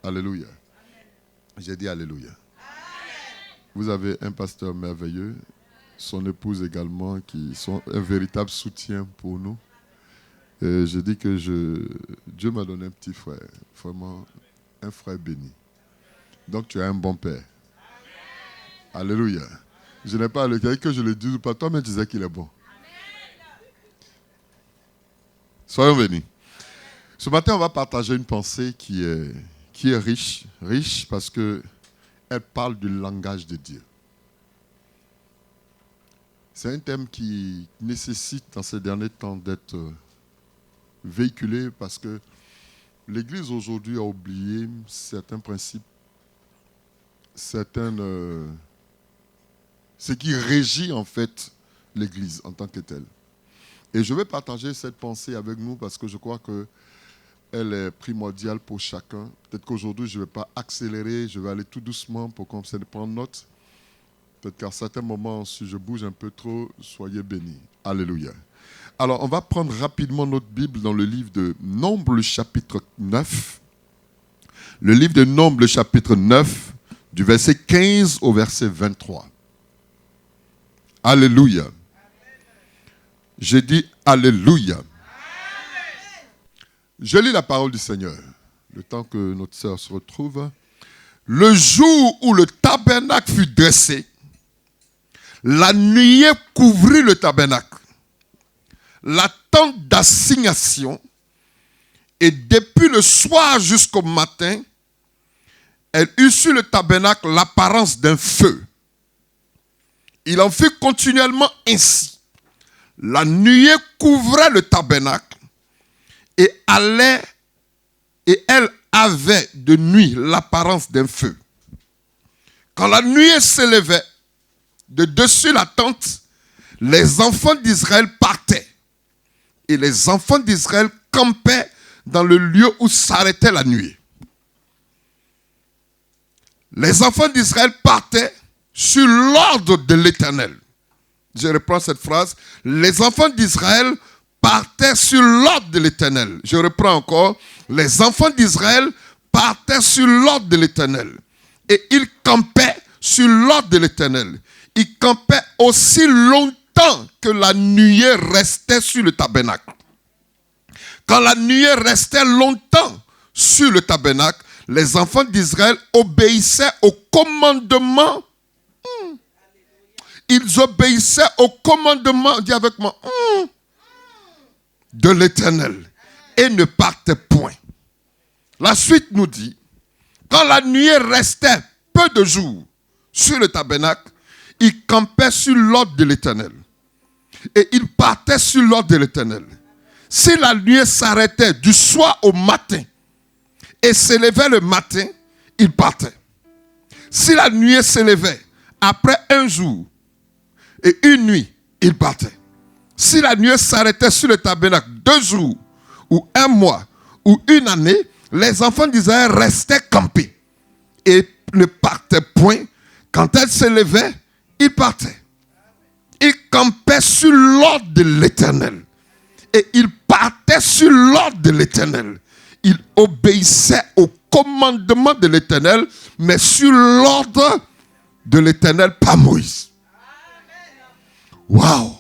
Alléluia. J'ai dit Alléluia. Vous avez un pasteur merveilleux, son épouse également, qui sont un véritable soutien pour nous. Et je dis que Dieu m'a donné un petit frère, vraiment un frère béni. Donc tu es un bon père. Alléluia. Je n'ai pas à le dire que je le dise ou pas, toi-même tu disais qu'il est bon. Soyons bénis. Ce matin, on va partager une pensée qui est riche parce qu'elle parle du langage de Dieu. C'est un thème qui nécessite dans ces derniers temps d'être véhiculé parce que l'Église aujourd'hui a oublié certains principes, ce qui régit en fait l'Église en tant que telle. Et je vais partager cette pensée avec nous parce que je crois qu'elle est primordiale pour chacun. Peut-être qu'aujourd'hui, je ne vais pas accélérer, je vais aller tout doucement pour qu'on puisse prendre note. Peut-être qu'à certains moments, si je bouge un peu trop, soyez bénis. Alléluia. Alors, on va prendre rapidement notre Bible dans le livre de Nombres, chapitre 9. Le livre de Nombres, chapitre 9, du verset 15 au verset 23. Alléluia. J'ai dit Alléluia. Je lis la parole du Seigneur, le temps que notre sœur se retrouve. Le jour où le tabernacle fut dressé, la nuée couvrit le tabernacle, la tente d'assignation, et depuis le soir jusqu'au matin, elle eut sur le tabernacle l'apparence d'un feu. Il en fut continuellement ainsi. La nuée couvrait le tabernacle et elle avait de nuit l'apparence d'un feu. Quand la nuée s'élevait de dessus la tente, les enfants d'Israël partaient. Et les enfants d'Israël campaient dans le lieu où s'arrêtait la nuée. Les enfants d'Israël partaient sur l'ordre de l'Éternel. Je reprends cette phrase. Les enfants d'Israël partaient sur l'ordre de l'Éternel. Je reprends encore. Les enfants d'Israël partaient sur l'ordre de l'Éternel. Et ils campaient sur l'ordre de l'Éternel. Ils campaient aussi longtemps que la nuée restait sur le tabernacle. Quand la nuée restait longtemps sur le tabernacle, les enfants d'Israël obéissaient au commandement. Ils obéissaient au commandement, dis avec moi, de l'Éternel et ne partaient point. La suite nous dit, quand la nuée restait peu de jours sur le tabernacle, ils campaient sur l'ordre de l'Éternel et ils partaient sur l'ordre de l'Éternel. Si la nuée s'arrêtait du soir au matin et s'élevait le matin, ils partaient. Si la nuée s'élevait après un jour et une nuit, ils partaient. Si la nuée s'arrêtait sur le tabernacle 2 jours, ou 1 mois, ou 1 année, les enfants d'Israël restaient campés et ne partaient point. Quand elle s'élevait, ils partaient. Ils campaient sur l'ordre de l'Éternel. Et ils partaient sur l'ordre de l'Éternel. Ils obéissaient au commandement de l'Éternel, mais sur l'ordre de l'Éternel par Moïse. Waouh!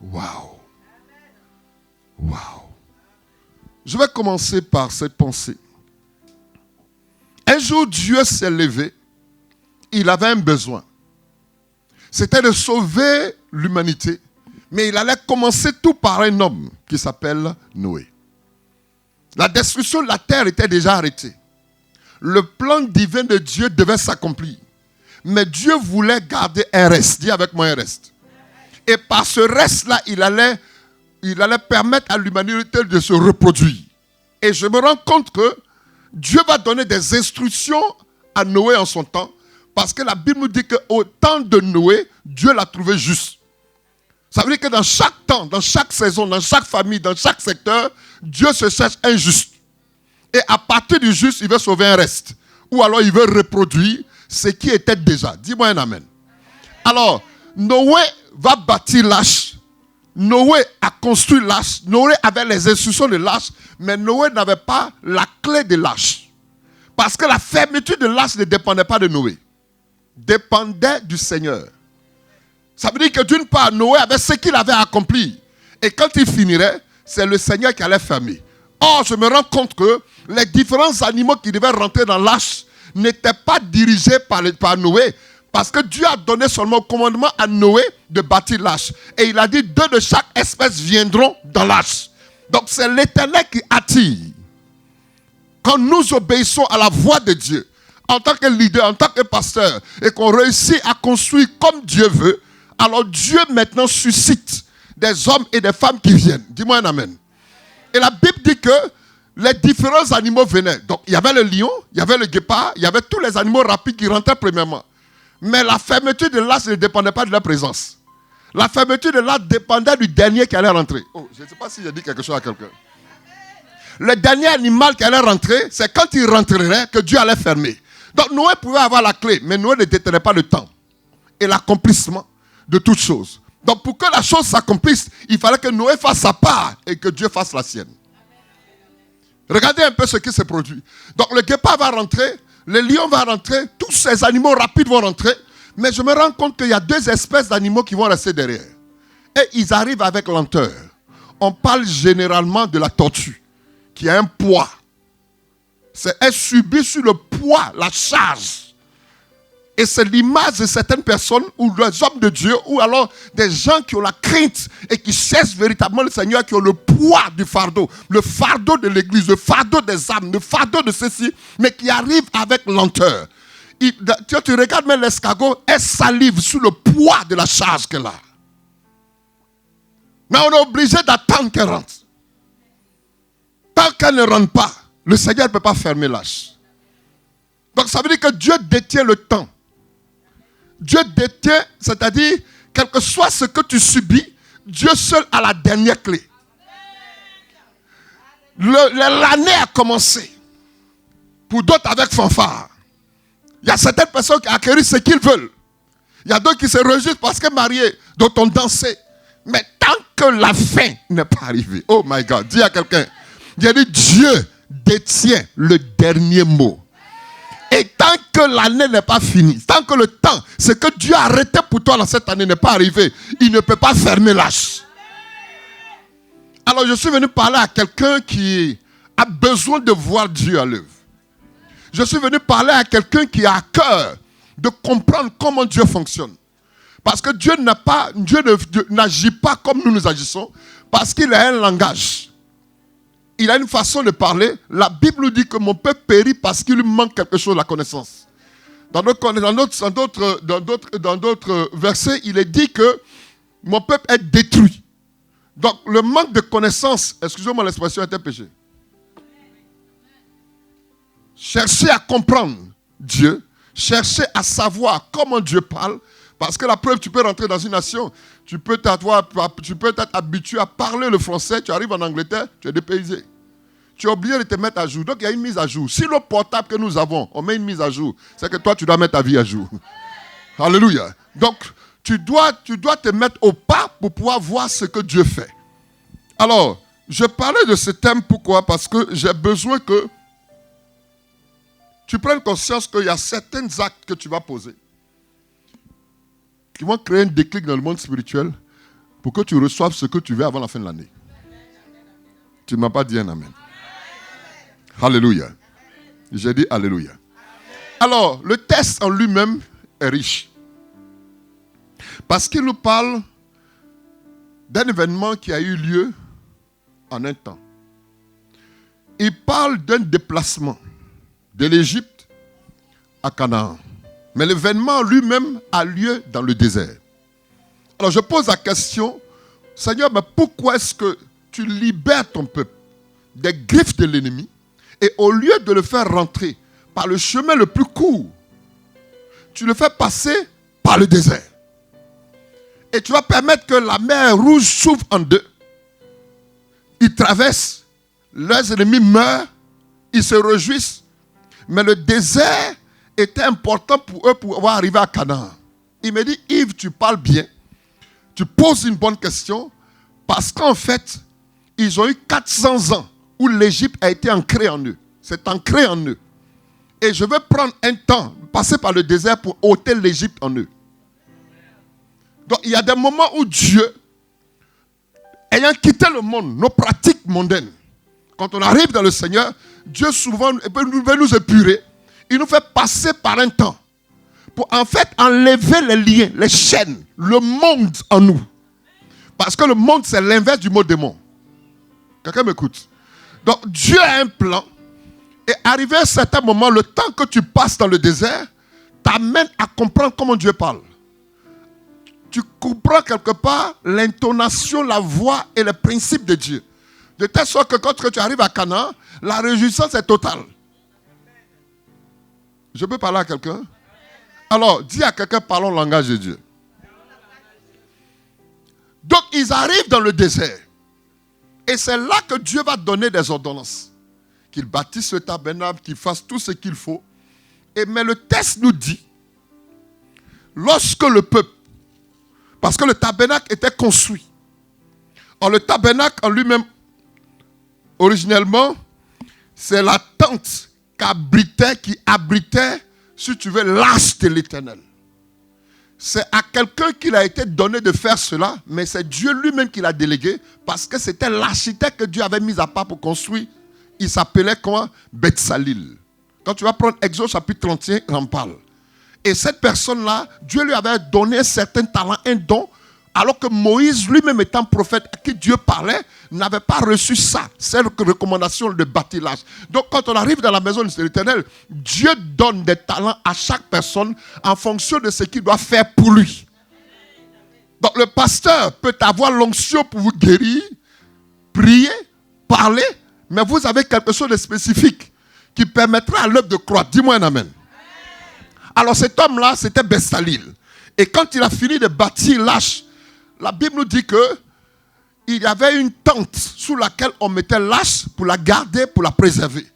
Waouh! Waouh! Je vais commencer par cette pensée. Un jour, Dieu s'est levé. Il avait un besoin. C'était de sauver l'humanité. Mais il allait commencer tout par un homme qui s'appelle Noé. La destruction de la terre était déjà arrêtée. Le plan divin de Dieu devait s'accomplir. Mais Dieu voulait garder un reste. Dis avec moi un reste. Et par ce reste-là, il allait permettre à l'humanité de se reproduire. Et je me rends compte que Dieu va donner des instructions à Noé en son temps. Parce que la Bible nous dit qu'au temps de Noé, Dieu l'a trouvé juste. Ça veut dire que dans chaque temps, dans chaque saison, dans chaque famille, dans chaque secteur, Dieu se cherche un juste. Et à partir du juste, il veut sauver un reste. Ou alors il veut reproduire ce qui était déjà. Dis-moi un amen. Alors, Noé va bâtir l'arche Noé a construit l'arche. Noé avait les instructions de l'arche, mais Noé n'avait pas la clé de l'arche. Parce que la fermeture de l'arche ne dépendait pas de Noé. Dépendait du Seigneur. Ça veut dire que d'une part, Noé avait ce qu'il avait accompli. Et quand il finirait, c'est le Seigneur qui allait fermer. Or, je me rends compte que les différents animaux qui devaient rentrer dans l'arche n'étaient pas dirigés par Noé. Parce que Dieu a donné seulement le commandement à Noé de bâtir l'arche. Et il a dit, 2 de chaque espèce viendront dans l'arche. Donc c'est l'Éternel qui attire. Quand nous obéissons à la voix de Dieu, en tant que leader, en tant que pasteur, et qu'on réussit à construire comme Dieu veut, alors Dieu maintenant suscite des hommes et des femmes qui viennent. Dis-moi un amen. Et la Bible dit que les différents animaux venaient. Donc il y avait le lion, il y avait le guépard, il y avait tous les animaux rapides qui rentraient premièrement. Mais la fermeture de l'arche ne dépendait pas de leur présence. La fermeture de l'arche dépendait du dernier qui allait rentrer. Oh, je ne sais pas si j'ai dit quelque chose à quelqu'un. Le dernier animal qui allait rentrer, c'est quand il rentrerait que Dieu allait fermer. Donc Noé pouvait avoir la clé, mais Noé ne détenait pas le temps et l'accomplissement de toutes choses. Donc pour que la chose s'accomplisse, il fallait que Noé fasse sa part et que Dieu fasse la sienne. Regardez un peu ce qui se produit. Donc le guépard va rentrer, le lion va rentrer, tous ces animaux rapides vont rentrer, mais je me rends compte qu'il y a 2 espèces d'animaux qui vont rester derrière. Et ils arrivent avec lenteur. On parle généralement de la tortue, qui a un poids. Elle subit sur le poids, la charge. Et c'est l'image de certaines personnes, ou des hommes de Dieu, ou alors des gens qui ont la crainte et qui cherchent véritablement le Seigneur, qui ont le poids du fardeau, le fardeau de l'église, le fardeau des âmes, le fardeau de ceci, mais qui arrivent avec lenteur. Tu regardes même l'escargot, elle salive sous le poids de la charge qu'elle a. Mais on est obligé d'attendre qu'elle rentre. Tant qu'elle ne rentre pas, le Seigneur ne peut pas fermer l'arche. Donc ça veut dire que Dieu détient le temps. Dieu détient, c'est-à-dire, quel que soit ce que tu subis, Dieu seul a la dernière clé. L'année a commencé. Pour d'autres avec fanfare. Il y a certaines personnes qui acquérirent ce qu'ils veulent. Il y a d'autres qui se réjouissent parce que mariés, dont on dansait. Mais tant que la fin n'est pas arrivée, oh my God, dis à quelqu'un, j'ai dit Dieu détient le dernier mot. Et tant que l'année n'est pas finie, tant que le temps, ce que Dieu a arrêté pour toi dans cette année n'est pas arrivé, il ne peut pas fermer l'arche. Alors je suis venu parler à quelqu'un qui a besoin de voir Dieu à l'œuvre. Je suis venu parler à quelqu'un qui a à cœur de comprendre comment Dieu fonctionne. Parce que Dieu n'agit pas comme nous agissons, parce qu'il a un langage. Il a une façon de parler. La Bible nous dit que mon peuple périt parce qu'il lui manque quelque chose, la connaissance. Dans d'autres versets, il est dit que mon peuple est détruit. Donc le manque de connaissance, excusez-moi l'expression, est un péché. Cherchez à comprendre Dieu, cherchez à savoir comment Dieu parle, parce que la preuve, tu peux rentrer dans une nation, tu peux être habitué à parler le français, tu arrives en Angleterre, tu es dépaysé. Tu es obligé de te mettre à jour. Donc il y a une mise à jour. Si le portable que nous avons, on met une mise à jour, c'est que toi, tu dois mettre ta vie à jour. Alléluia. Donc, tu dois te mettre au pas pour pouvoir voir ce que Dieu fait. Alors, je parlais de ce thème, pourquoi? Parce que j'ai besoin que tu prennes conscience qu'il y a certains actes que tu vas poser qui vont créer un déclic dans le monde spirituel pour que tu reçoives ce que tu veux avant la fin de l'année. Tu ne m'as pas dit un amen. Alléluia. J'ai dit alléluia. Alors, le texte en lui-même est riche. Parce qu'il nous parle d'un événement qui a eu lieu en un temps. Il parle d'un déplacement de l'Égypte à Canaan. Mais l'événement lui-même a lieu dans le désert. Alors je pose la question, Seigneur, mais pourquoi est-ce que tu libères ton peuple des griffes de l'ennemi et au lieu de le faire rentrer par le chemin le plus court, tu le fais passer par le désert. Et tu vas permettre que la mer Rouge s'ouvre en deux. Ils traversent, leurs ennemis meurent, ils se réjouissent. Mais le désert était important pour eux pour pouvoir arriver à Canaan. Il me dit, Yves, tu parles bien, tu poses une bonne question, Parce qu'en fait, ils ont eu 400 ans où l'Égypte a été ancrée en eux. C'est ancré en eux. Et je vais prendre un temps, passer par le désert pour ôter l'Égypte en eux. Donc il y a des moments où Dieu, ayant quitté le monde, nos pratiques mondaines, quand on arrive dans le Seigneur, Dieu souvent veut nous épurer. Il nous fait passer par un temps pour en fait enlever les liens, les chaînes, le monde en nous. Parce que le monde, c'est l'inverse du mot démon. Quelqu'un m'écoute? Donc Dieu a un plan. Et arrivé à un certain moment, le temps que tu passes dans le désert t'amène à comprendre comment Dieu parle. Tu comprends quelque part l'intonation, la voix et le principe de Dieu. De telle sorte que quand tu arrives à Canaan, la réjouissance est totale. Je peux parler à quelqu'un? Alors, dis à quelqu'un, parlons le langage de Dieu. Donc, ils arrivent dans le désert. Et c'est là que Dieu va donner des ordonnances. Qu'ils bâtissent le tabernacle, qu'ils fassent tout ce qu'il faut. Mais le texte nous dit, lorsque le peuple, parce que le tabernacle était construit. Alors, le tabernacle en lui-même, originellement, c'est la tente qui abritait, si tu veux, l'arche de l'Éternel. C'est à quelqu'un qu'il a été donné de faire cela, mais c'est Dieu lui-même qui l'a délégué, parce que c'était l'architecte que Dieu avait mis à part pour construire. Il s'appelait comment? Betsalil. Quand tu vas prendre Exode chapitre 31, il en parle. Et cette personne-là, Dieu lui avait donné un certain talent, un don, alors que Moïse, lui-même étant prophète à qui Dieu parlait, n'avait pas reçu ça, cette recommandation de bâtir l'arche. Donc quand on arrive dans la maison de l'Éternel, Dieu donne des talents à chaque personne en fonction de ce qu'il doit faire pour lui. Donc le pasteur peut avoir l'onction pour vous guérir, prier, parler, mais vous avez quelque chose de spécifique qui permettra à l'œuvre de croître. Dis-moi un amen. Alors cet homme-là, c'était Betsalil. Et quand il a fini de bâtir l'arche, la Bible nous dit que il y avait une tente sous laquelle on mettait l'arche pour la garder, pour la préserver.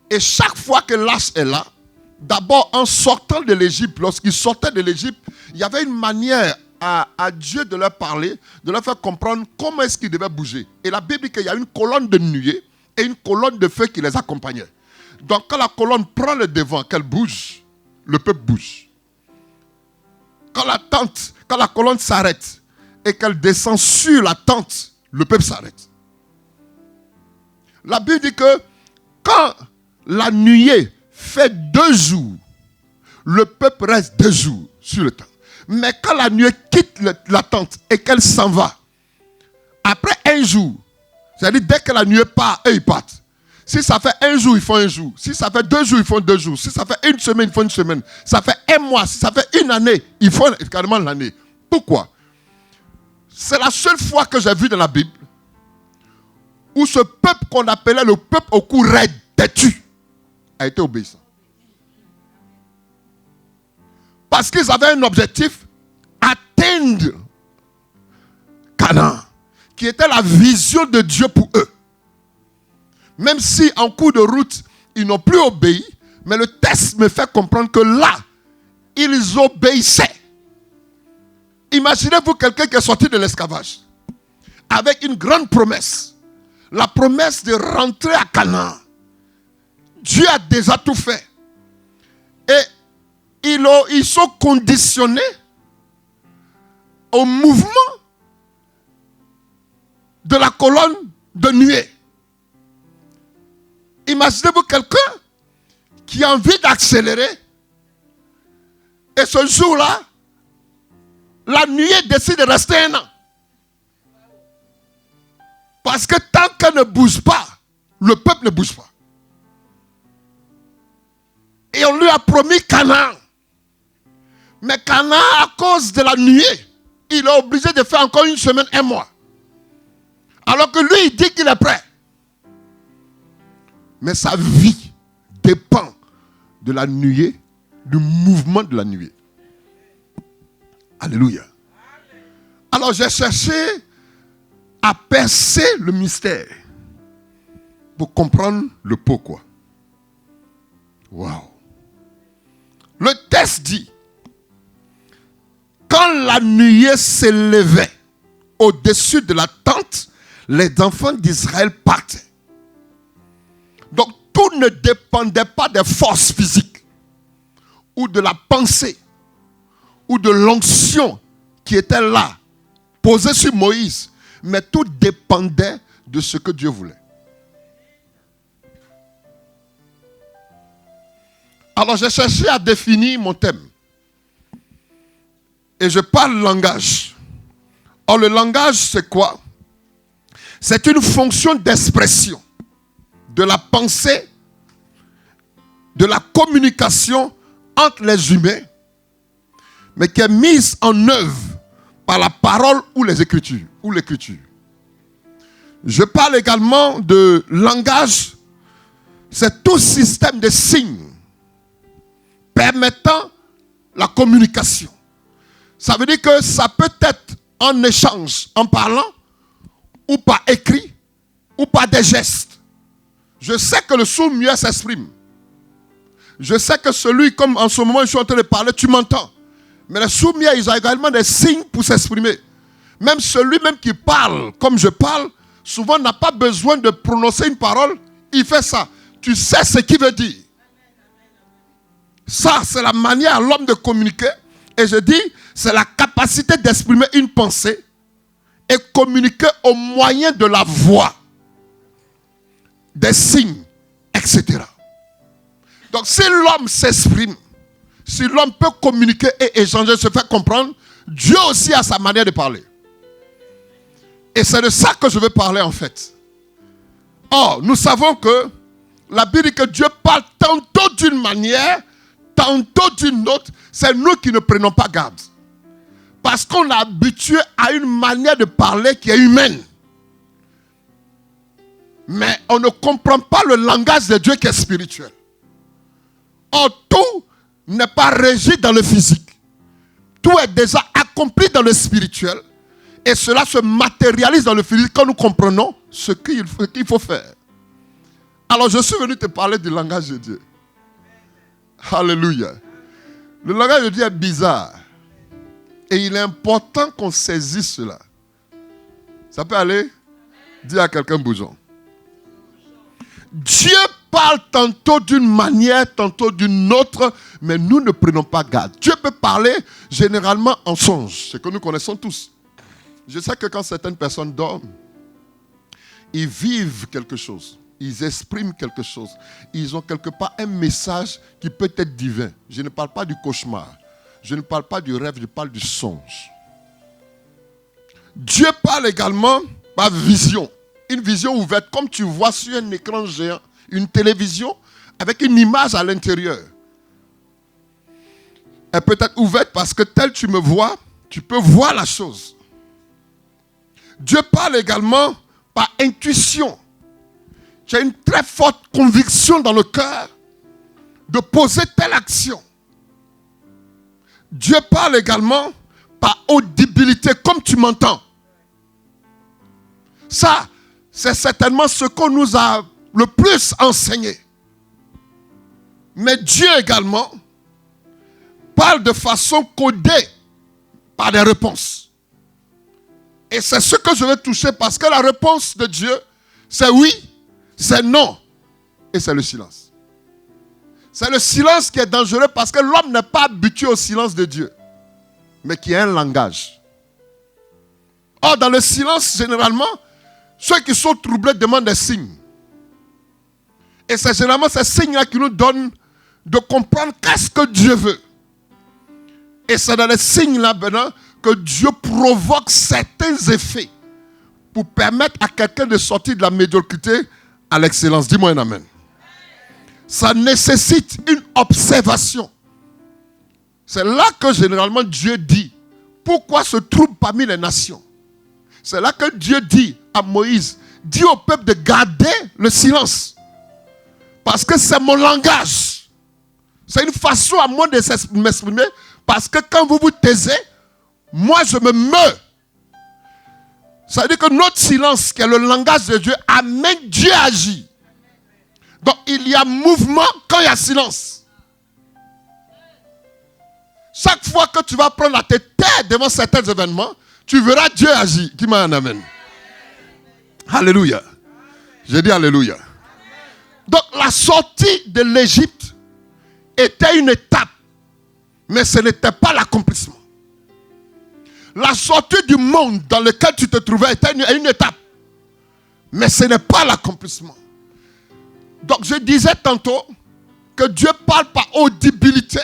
Et chaque fois que l'arche est là, d'abord en sortant de l'Égypte, lorsqu'ils sortaient de l'Égypte, il y avait une manière à Dieu de leur parler, de leur faire comprendre comment est-ce qu'ils devaient bouger. Et la Bible dit qu'il y a une colonne de nuée et une colonne de feu qui les accompagnait. Donc quand la colonne prend le devant, qu'elle bouge, le peuple bouge. Quand la colonne s'arrête et qu'elle descend sur la tente, le peuple s'arrête. La Bible dit que quand la nuée fait 2 jours, le peuple reste 2 jours sur le temps. Mais quand la nuée quitte la tente et qu'elle s'en va, après 1 jour, c'est-à-dire dès que la nuée part, eux ils partent. Si ça fait 1 jour, ils font 1 jour. Si ça fait 2 jours, ils font 2 jours. Si ça fait 1 semaine, ils font 1 semaine. Ça fait 1 mois. Si ça fait 1 année, ils font carrément l'année. Pourquoi? C'est la seule fois que j'ai vu dans la Bible où ce peuple qu'on appelait le peuple au cou raide, têtu, a été obéissant. Parce qu'ils avaient un objectif, atteindre Canaan, qui était la vision de Dieu pour eux. Même si en cours de route, ils n'ont plus obéi, mais le texte me fait comprendre que là, ils obéissaient. Imaginez-vous quelqu'un qui est sorti de l'esclavage avec une grande promesse. La promesse de rentrer à Canaan. Dieu a déjà tout fait. Et ils sont conditionnés au mouvement de la colonne de nuée. Imaginez-vous quelqu'un qui a envie d'accélérer et ce jour-là, la nuée décide de rester 1 an. Parce que tant qu'elle ne bouge pas, le peuple ne bouge pas. Et on lui a promis Canaan. Mais Canaan, à cause de la nuée, il est obligé de faire encore 1 semaine, 1 mois. Alors que lui, il dit qu'il est prêt. Mais sa vie dépend de la nuée, du mouvement de la nuée. Alléluia. Alors j'ai cherché à percer le mystère pour comprendre le pourquoi. Waouh. Le texte dit, quand la nuée s'élevait au-dessus de la tente, les enfants d'Israël partaient. Donc tout ne dépendait pas des forces physiques, ou de la pensée, ou de l'onction qui était là, posée sur Moïse, mais tout dépendait de ce que Dieu voulait. Alors j'ai cherché à définir mon thème. Et je parle langage. Or le langage c'est quoi? C'est une fonction d'expression de la pensée, de la communication entre les humains, mais qui est mise en œuvre par la parole ou les écritures, ou l'écriture. Je parle également de langage, c'est tout système de signes permettant la communication. Ça veut dire que ça peut être en échange, en parlant, ou par écrit, ou par des gestes. Je sais que le sourd-muet s'exprime. Je sais que celui, comme en ce moment je suis en train de parler, tu m'entends. Mais les sourds-muets, ils ont également des signes pour s'exprimer. Même celui même qui parle, comme je parle, souvent n'a pas besoin de prononcer une parole. Il fait ça. Tu sais ce qu'il veut dire. Ça, c'est la manière à l'homme de communiquer. Et je dis, c'est la capacité d'exprimer une pensée et communiquer au moyen de la voix, des signes, etc. Donc, si l'homme s'exprime, si l'homme peut communiquer et échanger, se faire comprendre, Dieu aussi a sa manière de parler. Et c'est de ça que je veux parler en fait. Or, nous savons que la Bible dit que Dieu parle tantôt d'une manière, tantôt d'une autre. C'est nous qui ne prenons pas garde. Parce qu'on est habitué à une manière de parler qui est humaine. Mais on ne comprend pas le langage de Dieu qui est spirituel. Or, tout n'est pas régi dans le physique. Tout est déjà accompli dans le spirituel. Et cela se matérialise dans le physique quand nous comprenons ce qu'il faut faire. Alors, je suis venu te parler du langage de Dieu. Alléluia. Le langage de Dieu est bizarre. Et il est important qu'on saisisse cela. Ça peut aller? Dis à quelqu'un bougeons. Dieu parle tantôt d'une manière, tantôt d'une autre, mais nous ne prenons pas garde. Dieu peut parler généralement en songe, ce que nous connaissons tous. Je sais que quand certaines personnes dorment, ils vivent quelque chose, ils expriment quelque chose. Ils ont quelque part un message qui peut être divin. Je ne parle pas du cauchemar, je ne parle pas du rêve, je parle du songe. Dieu parle également par vision. Une vision ouverte, comme tu vois sur un écran géant, une télévision avec une image à l'intérieur. Elle peut être ouverte parce que tel tu me vois, tu peux voir la chose. Dieu parle également par intuition. Tu as une très forte conviction dans le cœur de poser telle action. Dieu parle également par audibilité, comme tu m'entends. Ça, c'est certainement ce qu'on nous a le plus enseigné. Mais Dieu également parle de façon codée par des réponses. Et c'est ce que je veux toucher parce que la réponse de Dieu, c'est oui, c'est non et c'est le silence. C'est le silence qui est dangereux parce que l'homme n'est pas habitué au silence de Dieu, mais qui est un langage. Or, dans le silence, généralement, ceux qui sont troublés demandent des signes. Et c'est généralement ces signes-là qui nous donnent de comprendre qu'est-ce que Dieu veut. Et c'est dans les signes-là, maintenant, que Dieu provoque certains effets pour permettre à quelqu'un de sortir de la médiocrité à l'excellence. Dis-moi un amen. Ça nécessite une observation. C'est là que généralement Dieu dit, pourquoi se trouble parmi les nations? C'est là que Dieu dit à Moïse, dis au peuple de garder le silence. Parce que c'est mon langage. C'est une façon à moi de m'exprimer. Parce que quand vous vous taisez, moi je me meus. Ça veut dire que notre silence, qui est le langage de Dieu, amène Dieu à agir. Donc il y a mouvement quand il y a silence. Chaque fois que tu vas prendre à te taire devant certains événements, tu verras Dieu agir. Qui m'a un amen? Alléluia. J'ai dit alléluia. Donc la sortie de l'Égypte était une étape, mais ce n'était pas l'accomplissement. La sortie du monde dans lequel tu te trouvais était une étape, mais ce n'est pas l'accomplissement. Donc je disais tantôt que Dieu parle par audibilité,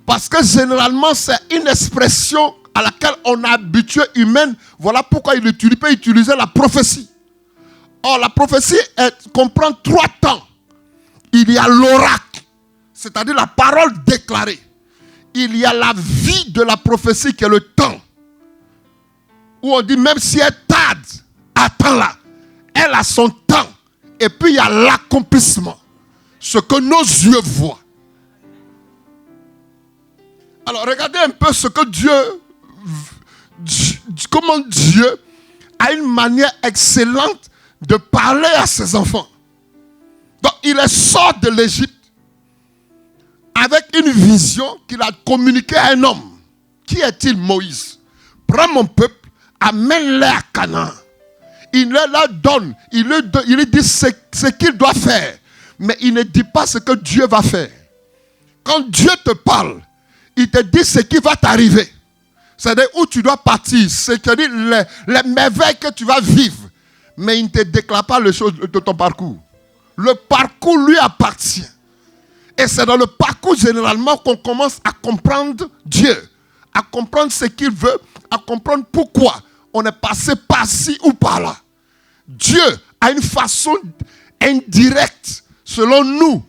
parce que généralement c'est une expression à laquelle on est habitué humaine. Voilà pourquoi il peut utiliser la prophétie. Or la prophétie comprend 3 temps. Il y a l'oracle, c'est-à-dire la parole déclarée. Il y a la vie de la prophétie qui est le temps. Où on dit même si elle tarde, attends-la. Elle a son temps. Et puis il y a l'accomplissement. Ce que nos yeux voient. Alors regardez un peu ce que comment Dieu a une manière excellente de parler à ses enfants. Donc il est sorti de l'Égypte avec une vision qu'il a communiquée à un homme. Qui est-il? Moïse. Prends mon peuple, amène-les à Canaan. Il leur donne, il lui dit ce qu'il doit faire. Mais il ne dit pas ce que Dieu va faire. Quand Dieu te parle, il te dit ce qui va t'arriver. C'est-à-dire où tu dois partir. C'est-à-dire les merveilles que tu vas vivre. Mais il ne te déclare pas les choses de ton parcours. Le parcours lui appartient. Et c'est dans le parcours généralement qu'on commence à comprendre Dieu. À comprendre ce qu'il veut. À comprendre pourquoi on est passé par-ci ou par-là. Dieu a une façon indirecte, selon nous,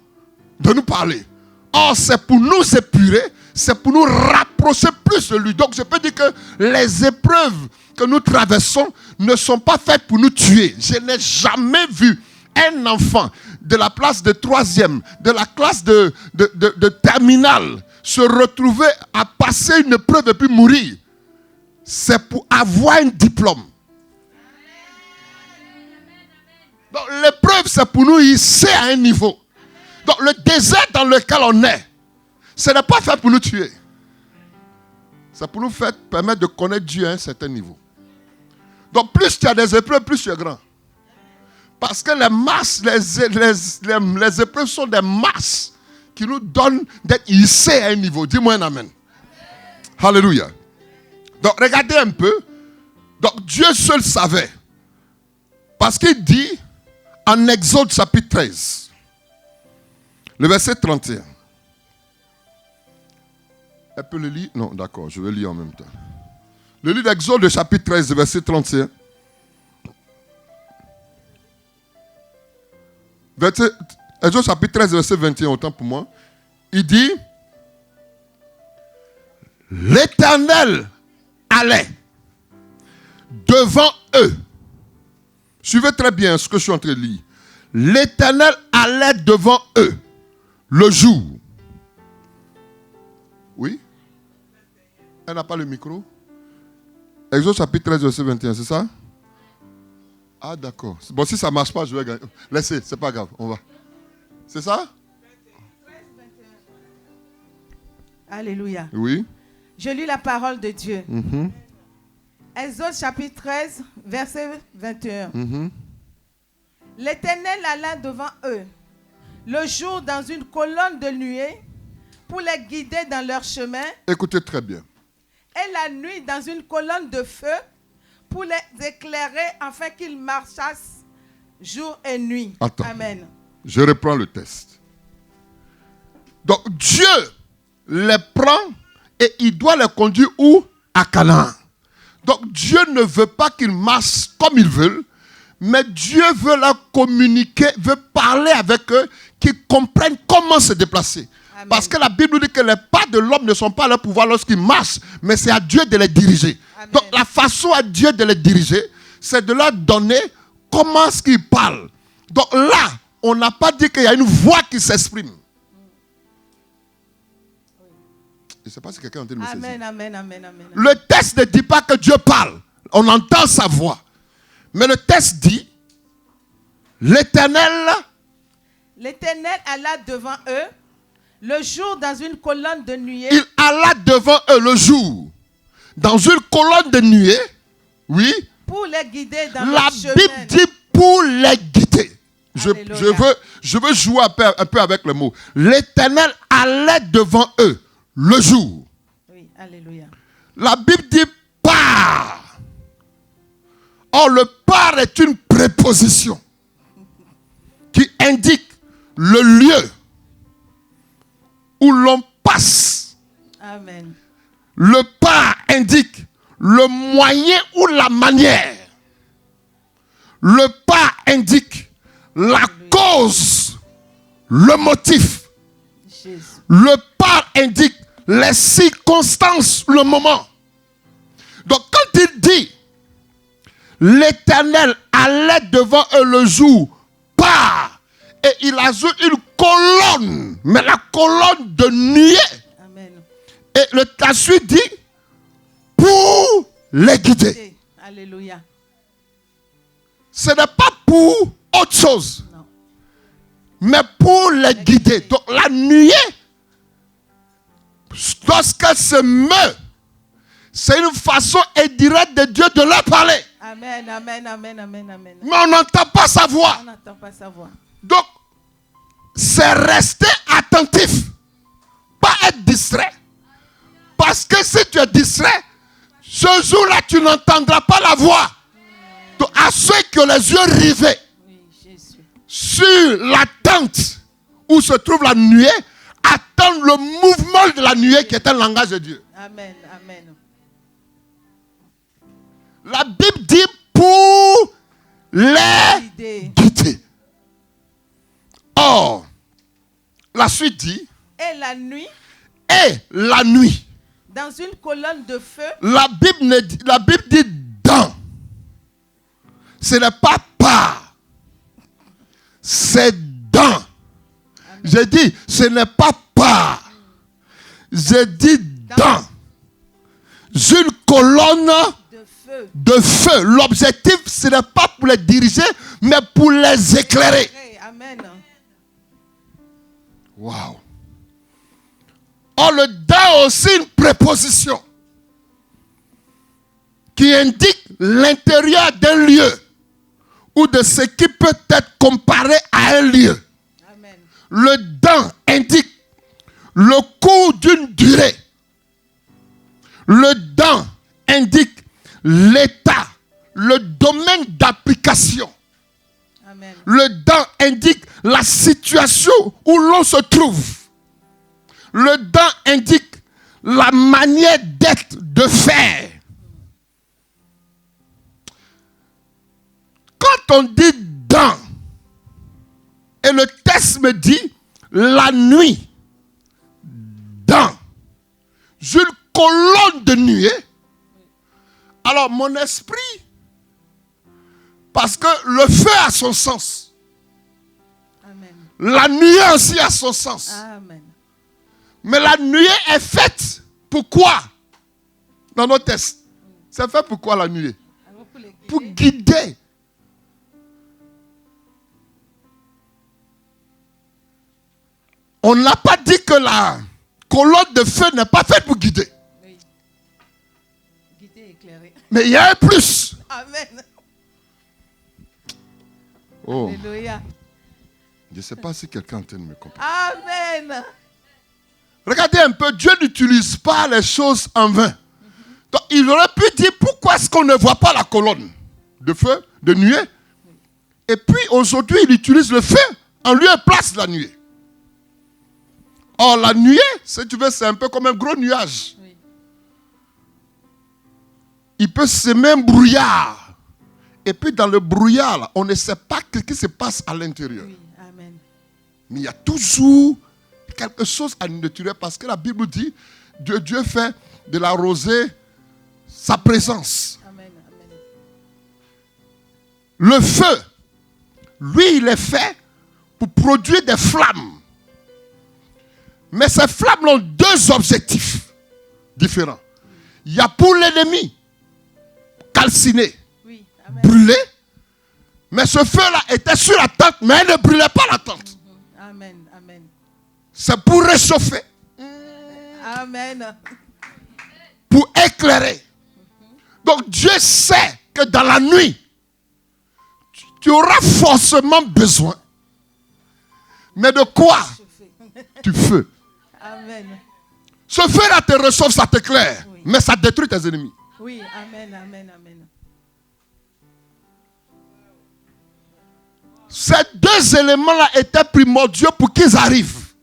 de nous parler. Or, c'est pour nous épurer, c'est pour nous rapprocher plus de lui. Donc, je peux dire que les épreuves que nous traversons ne sont pas faites pour nous tuer. Je n'ai jamais vu un enfant de la classe de 3e, de la classe de terminale, se retrouver à passer une épreuve et puis mourir. C'est pour avoir un diplôme. Donc l'épreuve, c'est pour nous hisser à un niveau. Donc le désert dans lequel on est, ce n'est pas fait pour nous tuer. C'est pour nous permettre de connaître Dieu à un certain niveau. Donc plus tu as des épreuves, plus tu es grand. Parce que les masses, les épreuves sont des masses qui nous donnent d'être hissés à un niveau. Dis-moi un amen. Alléluia. Donc regardez un peu. Donc Dieu seul savait. Parce qu'il dit en Exode chapitre 13, le verset 31. Elle peut le lire? Non, d'accord, je vais lire en même temps. Le livre d'Exode, chapitre 13, le verset 31. Exode chapitre 13, verset 21, autant pour moi. Il dit, l'Éternel allait devant eux. Suivez très bien ce que je suis en train de lire. L'Éternel allait devant eux le jour. Oui? Elle n'a pas le micro? Exode chapitre 13, verset 21, c'est ça? Ah d'accord. Bon, si ça ne marche pas, je vais gagner. Laissez, c'est pas grave, on va. C'est ça? Alléluia. Oui. Je lis la parole de Dieu. Exode chapitre 13, verset 21. L'Éternel alla devant eux le jour dans une colonne de nuée pour les guider dans leur chemin. Écoutez très bien. Et la nuit dans une colonne de feu pour les éclairer afin qu'ils marchassent jour et nuit. Attends. Amen. Je reprends le texte. Donc Dieu les prend et il doit les conduire où? À Canaan. Donc Dieu ne veut pas qu'ils marchent comme ils veulent, mais Dieu veut leur communiquer, veut parler avec eux, qu'ils comprennent comment se déplacer. Amen. Parce que la Bible dit que les pas de l'homme ne sont pas à leur pouvoir lorsqu'ils marchent, mais c'est à Dieu de les diriger. Amen. Donc la façon à Dieu de les diriger, c'est de leur donner comment est-ce qu'ils parlent. Donc là, on n'a pas dit qu'il y a une voix qui s'exprime. Je ne sais pas si quelqu'un a entendu me saisir. Amen, amen, amen, amen. Le texte ne dit pas que Dieu parle. On entend sa voix. Mais le texte dit, l'Éternel alla devant eux le jour dans une colonne de nuée. Il alla devant eux le jour dans une colonne de nuée, oui, pour les guider dans la le chemin. Bible dit pour les guider. Je Alléluia. veux jouer un peu avec le mot. L'Éternel allait devant eux le jour. Oui, alléluia. La Bible dit par. Or, le par est une préposition qui indique le lieu où l'on passe. Amen. Le par indique le moyen ou la manière. Le par indique la cause, le motif. Jésus. Le par indique les circonstances, le moment. Donc quand il dit l'Éternel allait devant eux le jour par, et il ajoute une colonne, mais la colonne de nuée. Amen. Et la suite dit pour les guider. Alléluia. Ce n'est pas pour autre chose, Non. mais pour les guider. Donc la nuée, lorsqu'elle se meut, c'est une façon indirecte de Dieu de leur parler. Amen, amen, amen, amen, amen. Mais on n'entend pas sa voix. On n'entend pas sa voix. Donc, c'est rester attentif, pas être distrait. Parce que si tu es distrait, ce jour-là, tu n'entendras pas la voix. Donc, à ceux qui ont les yeux rivés Oui, Jésus. sur la tente où se trouve la nuée, attendent le mouvement de la nuée qui est un langage de Dieu. Amen, amen. La Bible dit pour les Guider. guider. Or, la suite dit, Et la nuit, et la nuit. dans une colonne de feu, La Bible dit dans. Ce n'est pas par. C'est dans. J'ai dit, ce n'est pas par. J'ai dit dans. Une colonne de feu. de feu. L'objectif, ce n'est pas pour les diriger, mais pour les éclairer. Amen. Waouh. Or, le dans est aussi une préposition qui indique l'intérieur d'un lieu ou de ce qui peut être comparé à un lieu. Amen. Le dans indique le cours d'une durée. Le dans indique l'état, le domaine d'application. Amen. Le dans indique la situation où l'on se trouve. Le dans indique la manière d'être, de faire. Quand on dit dans, et le texte me dit la nuit, dans une colonne de nuée, alors mon esprit, parce que le feu a son sens, Amen. la nuée aussi a son sens. Amen. Mais la nuée est faite pour quoi? Dans nos tests. C'est fait pour quoi la nuée? Alors, pour les guider, Pour guider. On n'a pas dit que la colonne de feu n'est pas faite pour guider. oui. Guider, éclairer. Mais il y a un plus. Amen. Oh, Alléluia. je ne sais pas si quelqu'un est en train de me comprendre. Amen. Regardez un peu, Dieu n'utilise pas les choses en vain. Donc, il aurait pu dire pourquoi est-ce qu'on ne voit pas la colonne de feu, de nuée. Et puis aujourd'hui, il utilise le feu en lieu et place de la nuée. Or, la nuée, si tu veux, c'est un peu comme un gros nuage. Oui. Il peut semer un brouillard. Et puis dans le brouillard, là, on ne sait pas ce qui se passe à l'intérieur. Oui. Amen. Mais il y a toujours quelque chose à naturel parce que la Bible dit Dieu fait de la rosée sa présence. Amen. Amen. Le feu, lui, il est fait pour produire des flammes. Mais ces flammes ont deux objectifs différents. Il y a pour l'ennemi, calciner, Oui. Amen. brûler. Mais ce feu-là était sur la tente, mais elle ne brûlait pas la tente. Amen. Amen. C'est pour réchauffer, Amen. pour éclairer. Donc Dieu sait que dans la nuit, tu auras forcément besoin. Mais de quoi? Du feu. Amen. Ce feu-là te réchauffe, ça t'éclaire. Oui. Mais ça détruit tes ennemis. Oui, amen, amen, amen. Ces deux éléments-là étaient primordiaux pour qu'ils arrivent.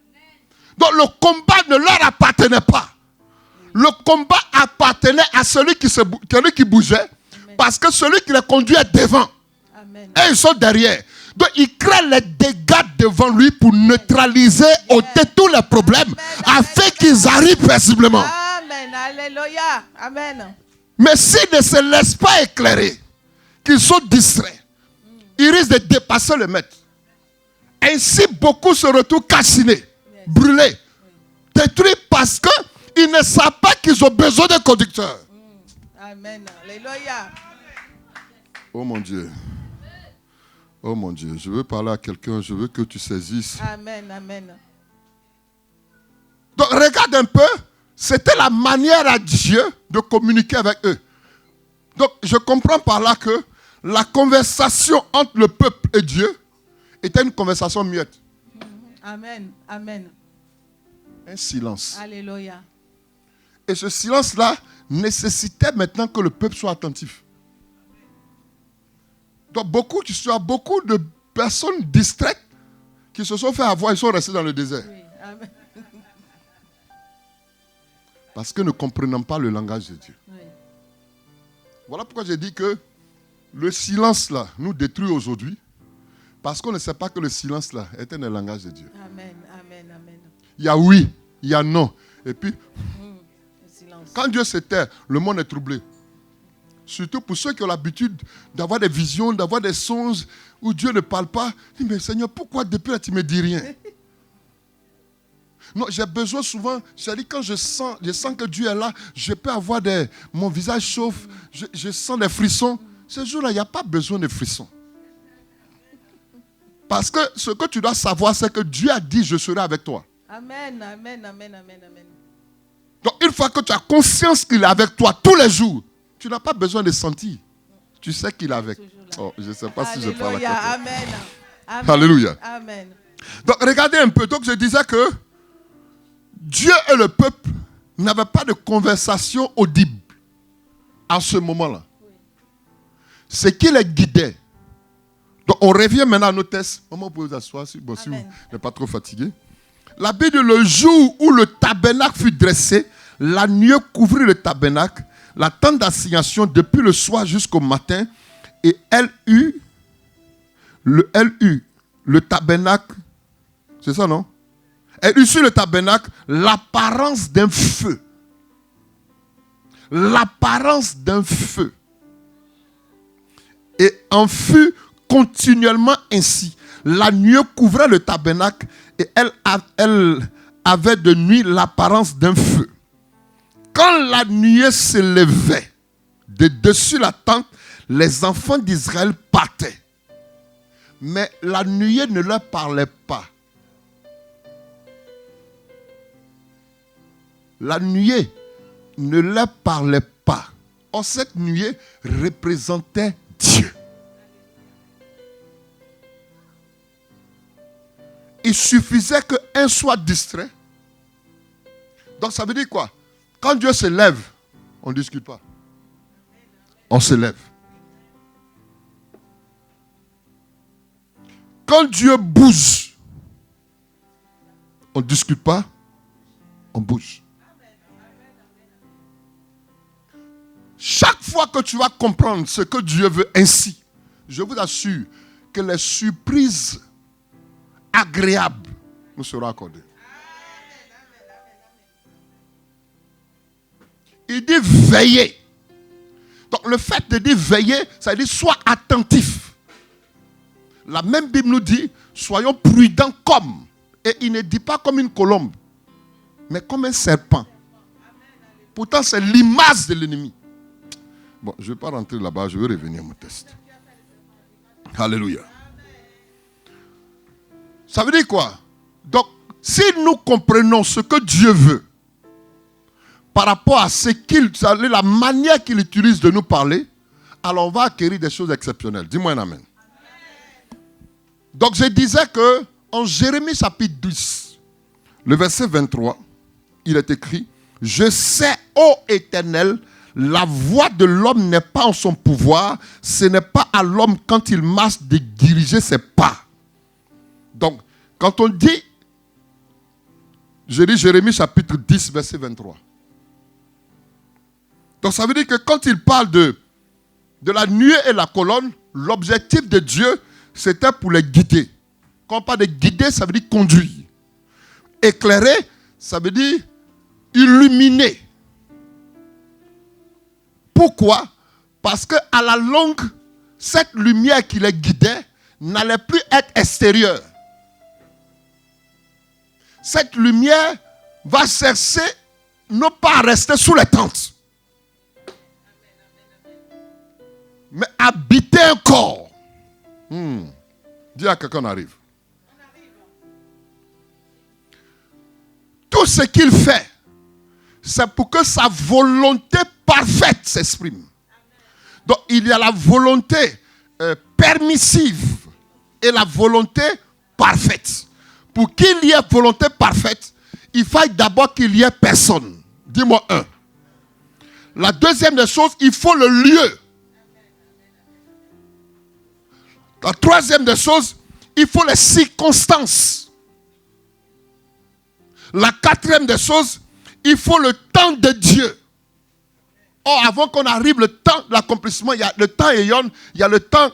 Donc le combat ne leur appartenait pas. Le combat appartenait à celui qui bougeait. Amen. Parce que celui qui les conduit est devant. Amen. Et ils sont derrière. Donc il crée les dégâts devant lui pour neutraliser, ôter tous les problèmes. Afin qu'ils arrivent paisiblement. Amen. Alléluia. Amen. Mais s'ils ne se laissent pas éclairer, qu'ils sont distraits, ils risquent de dépasser le maître. Ainsi, beaucoup se retrouvent calcinés, brûlés, détruits parce qu'ils ne savent pas qu'ils ont besoin d'un conducteur. Amen. Alléluia. Oh mon Dieu. Oh mon Dieu. Je veux parler à quelqu'un. Je veux que tu saisisses. Amen. Amen. Donc regarde un peu. C'était la manière à Dieu de communiquer avec eux. Donc je comprends par là que la conversation entre le peuple et Dieu était une conversation muette. Amen. Amen. Un silence. Alléluia. Et ce silence-là nécessitait maintenant que le peuple soit attentif. Donc tu as beaucoup de personnes distraites qui se sont fait avoir, ils sont restés dans le désert. Oui. Amen. Parce que ne comprenant pas le langage de Dieu. Oui. Voilà pourquoi j'ai dit que le silence là nous détruit aujourd'hui. Parce qu'on ne sait pas que le silence là était le langage de Dieu. Amen. Amen. Amen. Il y a oui, il y a non. Et puis, Le silence. quand Dieu se tait, le monde est troublé. Surtout pour ceux qui ont l'habitude d'avoir des visions, d'avoir des songes où Dieu ne parle pas. Dis, mais Seigneur, pourquoi depuis là tu ne me dis rien? Non, j'ai besoin souvent, c'est-à-dire quand je sens que Dieu est là, je peux avoir mon visage chauffe, je sens des frissons. Ce jour-là, il n'y a pas besoin de frissons. Parce que ce que tu dois savoir, c'est que Dieu a dit, je serai avec toi. Amen. Amen. Amen. Amen. Amen. Donc une fois que tu as conscience qu'il est avec toi tous les jours, tu n'as pas besoin de sentir. Tu sais qu'il est avec. Oh, je ne sais pas si je parle à quelqu'un. Amen. Amen. Alléluia. Amen. Donc regardez un peu. Donc je disais que Dieu et le peuple n'avaient pas de conversation audible à ce moment-là. Ce qui les guidait. Donc on revient maintenant à nos tests. Comment vous pouvez vous asseoir si vous n'êtes pas trop fatigué. La Bible dit le jour où le tabernacle fut dressé, la nuée couvrit le tabernacle, la tente d'assignation depuis le soir jusqu'au matin, et elle eut le tabernacle, c'est ça non? Elle eut sur le tabernacle l'apparence d'un feu. L'apparence d'un feu. Et en fut continuellement ainsi. La nuée couvrait le tabernacle et elle avait de nuit l'apparence d'un feu. Quand la nuée s'élevait de dessus la tente, les enfants d'Israël partaient. Mais la nuée ne leur parlait pas. La nuée ne leur parlait pas. Or, cette nuée représentait Dieu. Il suffisait qu'un soit distrait. Donc ça veut dire quoi? Quand Dieu se lève, on ne discute pas. On se lève. Quand Dieu bouge, on ne discute pas, on bouge. Chaque fois que tu vas comprendre ce que Dieu veut ainsi, je vous assure que les surprises agréables nous seront accordées. Il dit veiller. Donc le fait de dire veiller, ça veut dire sois attentif. La même Bible nous dit soyons prudents comme. Et il ne dit pas comme une colombe, mais comme un serpent. Pourtant c'est l'image de l'ennemi. Bon, je ne vais pas rentrer là-bas, je vais revenir à mon test. Alléluia. Ça veut dire quoi? Donc, si nous comprenons ce que Dieu veut, par rapport à la manière qu'il utilise de nous parler, alors on va acquérir des choses exceptionnelles. Dis-moi un amen. Donc je disais que en Jérémie chapitre 10, le verset 23, il est écrit: je sais, ô Éternel, la voix de l'homme n'est pas en son pouvoir, ce n'est pas à l'homme quand il marche de diriger ses pas. Donc, quand on dit, je lis Jérémie chapitre 10, verset 23. Donc ça veut dire que quand il parle de la nuée et la colonne, l'objectif de Dieu, c'était pour les guider. Quand on parle de guider, ça veut dire conduire. Éclairer, ça veut dire illuminer. Pourquoi? Parce qu'à la longue, cette lumière qui les guidait n'allait plus être extérieure. Cette lumière va chercher non pas à rester sous les tentes, mais habiter un corps. Dis à quelqu'un, on arrive. Tout ce qu'il fait, c'est pour que sa volonté parfaite s'exprime. Donc, il y a la volonté permissive et la volonté parfaite. Pour qu'il y ait volonté parfaite, il faut d'abord qu'il y ait personne. Dis-moi un. La deuxième des choses, il faut le lieu. La troisième des choses, il faut les circonstances. La quatrième des choses, il faut le temps de Dieu. Or, avant qu'on arrive le temps de l'accomplissement, il y a le temps Éon, il y a le temps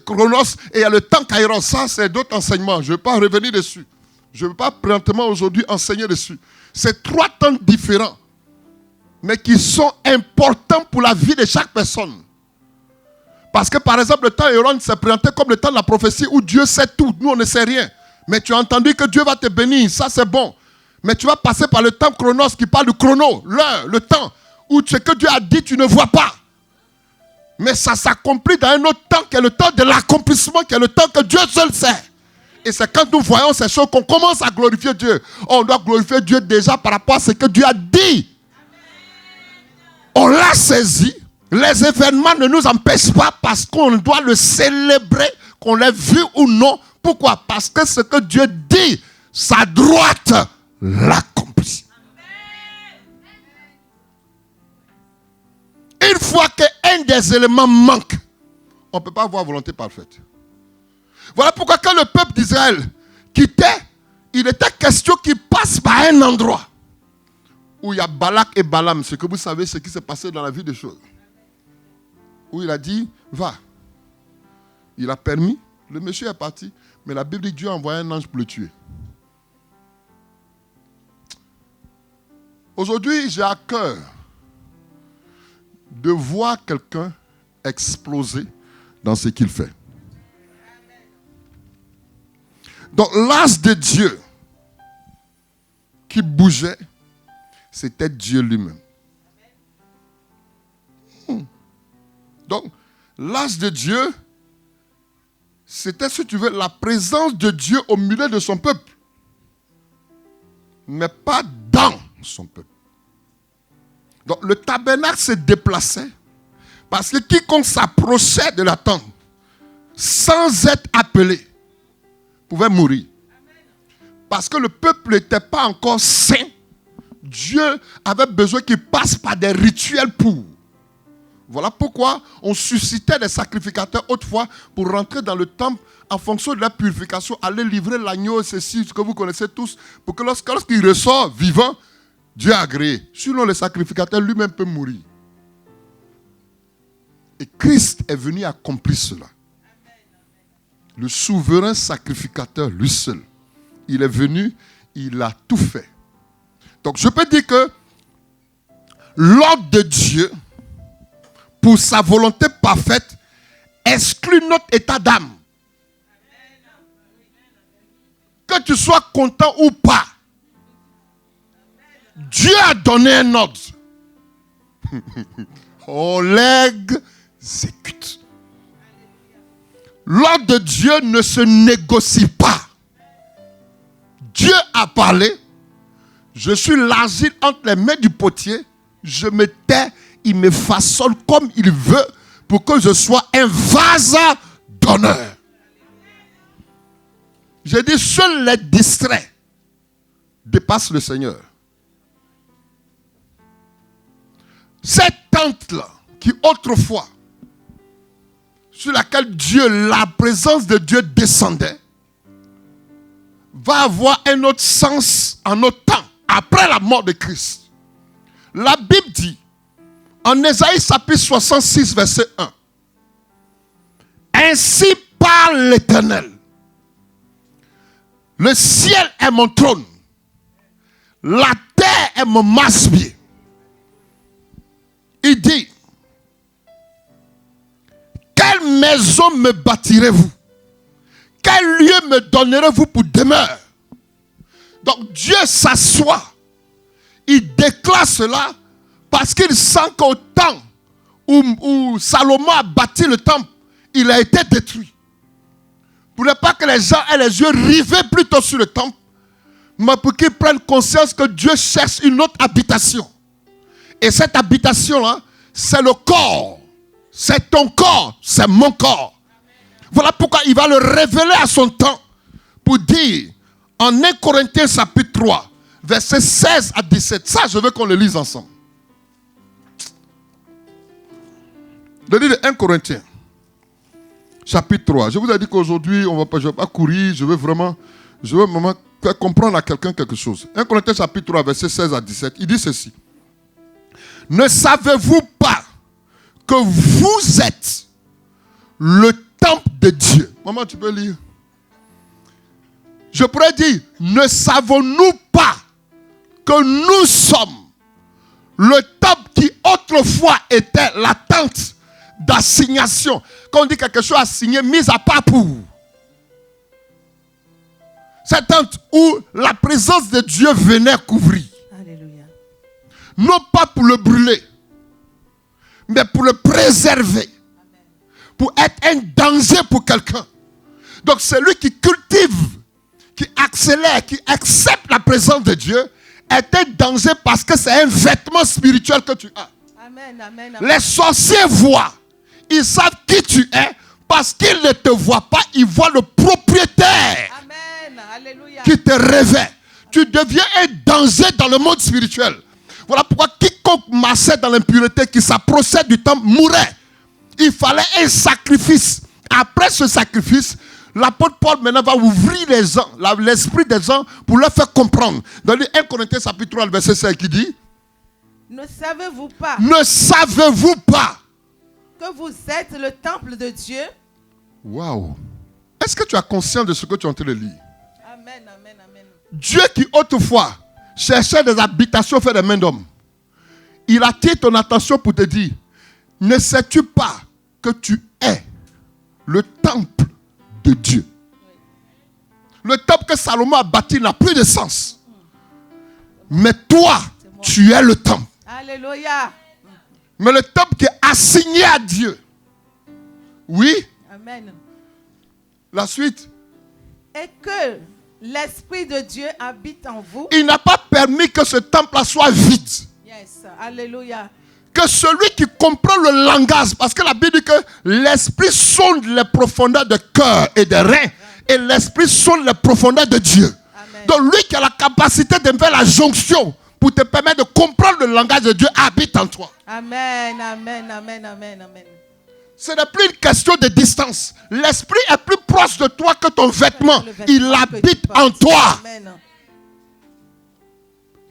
Chronos et il y a le temps Kairos. Ça, c'est d'autres enseignements. Je ne vais pas revenir dessus. Je ne vais pas présentement aujourd'hui enseigner dessus. C'est 3 temps différents, mais qui sont importants pour la vie de chaque personne. Parce que, par exemple, le temps Éon s'est présenté comme le temps de la prophétie où Dieu sait tout. Nous, on ne sait rien. Mais tu as entendu que Dieu va te bénir. Ça, c'est bon. Mais tu vas passer par le temps Chronos qui parle du chrono, l'heure, le temps, où ce que Dieu a dit, tu ne vois pas. Mais ça s'accomplit dans un autre temps qui est le temps de l'accomplissement, qui est le temps que Dieu seul sait. Et c'est quand nous voyons ces choses qu'on commence à glorifier Dieu. On doit glorifier Dieu déjà par rapport à ce que Dieu a dit. On l'a saisi. Les événements ne nous empêchent pas parce qu'on doit le célébrer, qu'on l'ait vu ou non. Pourquoi? Parce que ce que Dieu dit, sa droite l'accomplit. Une fois qu'un des éléments manque, on ne peut pas avoir volonté parfaite. Voilà pourquoi quand le peuple d'Israël quittait, il était question qu'il passe par un endroit où il y a Balak et Balaam. Ce que vous savez, ce qui s'est passé dans la vie des choses. Où il a dit, va. Il a permis, le monsieur est parti, mais la Bible dit Dieu a envoyé un ange pour le tuer. Aujourd'hui, j'ai à cœur de voir quelqu'un exploser dans ce qu'il fait. Donc, l'as de Dieu qui bougeait, c'était Dieu lui-même. Donc, l'as de Dieu, c'était, si tu veux, la présence de Dieu au milieu de son peuple. Mais pas dans son peuple. Donc, le tabernacle se déplaçait parce que quiconque s'approchait de la tente sans être appelé pouvait mourir. Parce que le peuple n'était pas encore saint. Dieu avait besoin qu'il passe par des rituels pour. Voilà pourquoi on suscitait des sacrificateurs autrefois pour rentrer dans le temple en fonction de la purification, aller livrer l'agneau, ceci, ce que vous connaissez tous, pour que lorsqu'il ressort vivant, Dieu a agréé. Sinon, le sacrificateur lui-même peut mourir. Et Christ est venu accomplir cela. Le souverain sacrificateur, lui seul, il est venu, il a tout fait. Donc, je peux dire que l'ordre de Dieu, pour sa volonté parfaite, exclut notre état d'âme. Que tu sois content ou pas, Dieu a donné un ordre. On l'exécute. L'ordre de Dieu ne se négocie pas. Dieu a parlé. Je suis l'argile entre les mains du potier. je me tais, il me façonne comme il veut pour que je sois un vase d'honneur. J'ai dit, seuls les distraits dépassent le Seigneur. Cette tente-là, qui autrefois, sur laquelle la présence de Dieu descendait, va avoir un autre sens en notre temps, après la mort de Christ. La Bible dit, en Ésaïe chapitre 66, verset 1, « Ainsi parle l'Éternel, le ciel est mon trône, la terre est mon masse-pied. » Il dit, « Quelle maison me bâtirez-vous? Quel lieu me donnerez-vous pour demeure? » Donc Dieu s'assoit. Il déclare cela parce qu'il sent qu'au temps où Salomon a bâti le temple, il a été détruit. Pour ne pas que les gens aient les yeux rivés plutôt sur le temple, mais pour qu'ils prennent conscience que Dieu cherche une autre habitation. Et cette habitation-là, c'est le corps. C'est ton corps, c'est mon corps. Voilà pourquoi il va le révéler à son temps pour dire en 1 Corinthiens chapitre 3, versets 16 à 17. Ça, je veux qu'on le lise ensemble. Le livre de 1 Corinthiens chapitre 3. Je vous ai dit qu'aujourd'hui, je ne vais pas courir, je veux vraiment faire comprendre à quelqu'un quelque chose. 1 Corinthiens chapitre 3, versets 16 à 17. Il dit ceci. Ne savez-vous pas que vous êtes le temple de Dieu? Maman, tu peux lire. Je pourrais dire, ne savons-nous pas que nous sommes le temple qui autrefois était la tente d'assignation? Quand on dit quelque chose assigné, mise à part pour. Cette tente où la présence de Dieu venait couvrir. Alléluia. Non pas pour le brûler, mais pour le préserver. Amen. Pour être un danger pour quelqu'un. Donc celui qui cultive, qui accélère, qui accepte la présence de Dieu, est un danger parce que c'est un vêtement spirituel que tu as. Amen, amen, amen. Les sorciers voient. Ils savent qui tu es parce qu'ils ne te voient pas. Ils voient le propriétaire. Amen. Alléluia. Qui te revêt. Tu deviens un danger dans le monde spirituel. Voilà pourquoi quiconque marchait dans l'impureté, qui s'approchait du temple, mourait. Il fallait un sacrifice. Après ce sacrifice, l'apôtre Paul maintenant va ouvrir l'esprit des gens pour leur faire comprendre. Dans le 1 Corinthiens chapitre 3, verset 5, qui dit, ne savez-vous pas que vous êtes le temple de Dieu? Waouh! Est-ce que tu as conscience de ce que tu es en train de lire? Amen, amen, amen. Dieu qui autrefois cherchait des habitations faites des mains d'hommes, il attire ton attention pour te dire, ne sais-tu pas que tu es le temple de Dieu? Le temple que Salomon a bâti n'a plus de sens. Mais toi, tu es le temple. Alléluia. Mais le temple qui est assigné à Dieu. Oui. Amen. La suite. Et que l'Esprit de Dieu habite en vous. Il n'a pas permis que ce temple-là soit vide. Yes. Alléluia. Que celui qui comprend le langage, parce que la Bible dit que l'Esprit sonde les profondeurs de cœur et de reins, et l'Esprit sonde les profondeurs de Dieu. Amen. Donc lui qui a la capacité de faire la jonction pour te permettre de comprendre le langage de Dieu habite en toi. Amen, amen, amen, amen, amen. Ce n'est plus une question de distance. L'Esprit est plus proche de toi que ton vêtement. Il habite en toi. Amen.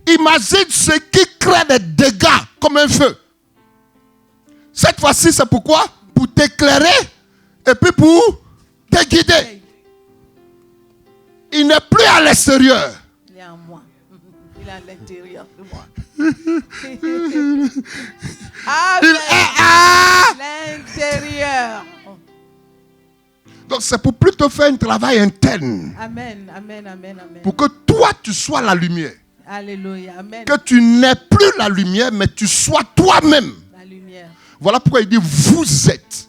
Imagine ce qui crée des dégâts comme un feu. Cette fois-ci, c'est pourquoi? Pour t'éclairer et puis pour te guider. Il n'est plus à l'extérieur. Il est en moi. Il est à l'intérieur de moi. Il est à l'intérieur. Donc c'est pour plutôt faire un travail interne. Amen, amen, amen, amen. Pour que toi, tu sois la lumière. Alléluia, amen. Que tu n'aies plus la lumière, mais tu sois toi-même. La lumière. Voilà pourquoi il dit, vous êtes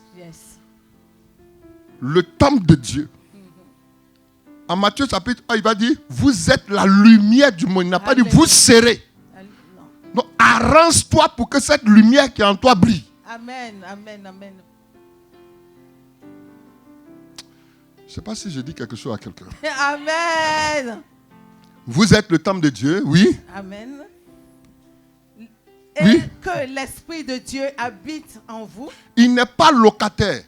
le temple de Dieu. En Matthieu chapitre 1, il va dire, vous êtes la lumière du monde. Il n'a pas dit, vous serez. Non, à arrange-toi pour que cette lumière qui est en toi brille. Amen, amen, amen. Je ne sais pas si je dis quelque chose à quelqu'un. Amen. Vous êtes le temple de Dieu, oui. Amen. Et Oui. que l'Esprit de Dieu habite en vous. Il n'est pas locataire.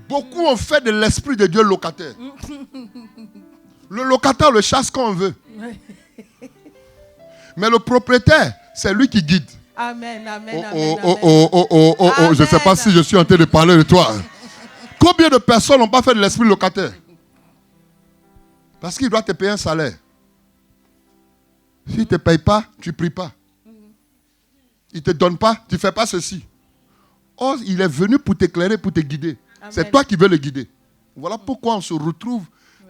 Beaucoup ont fait de l'Esprit de Dieu locataire. Le locataire le chasse quand on veut. Mais le propriétaire, c'est lui qui guide. Amen, amen, Je ne sais pas si je suis en train de parler de toi. Combien de personnes n'ont pas fait de l'esprit locataire? Parce qu'il doit te payer un salaire. S'il ne te paye pas, tu ne pries pas. Il ne te donne pas, tu ne fais pas ceci. Or, il est venu pour t'éclairer, pour te guider. Amen. C'est toi qui veux le guider. Voilà pourquoi on se retrouve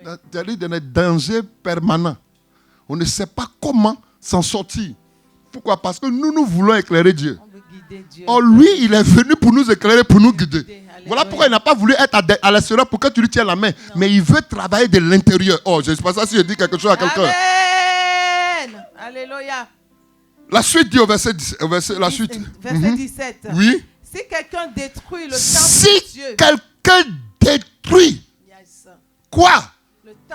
dans des dangers permanents. On ne sait pas comment s'en sortir. Pourquoi? Parce que nous voulons éclairer Dieu. Dieu. Or, lui, il est venu pour nous éclairer, pour nous guider. Voilà pourquoi il n'a pas voulu être à l'extérieur pour que tu lui tiennes la main. Non. Mais il veut travailler de l'intérieur. Oh, je ne sais pas si je dis quelque chose à quelqu'un. Amen. Alléluia. La suite dit au verset 17. Verset 17. Oui. Si quelqu'un détruit le temple de Dieu. Si quelqu'un détruit quoi?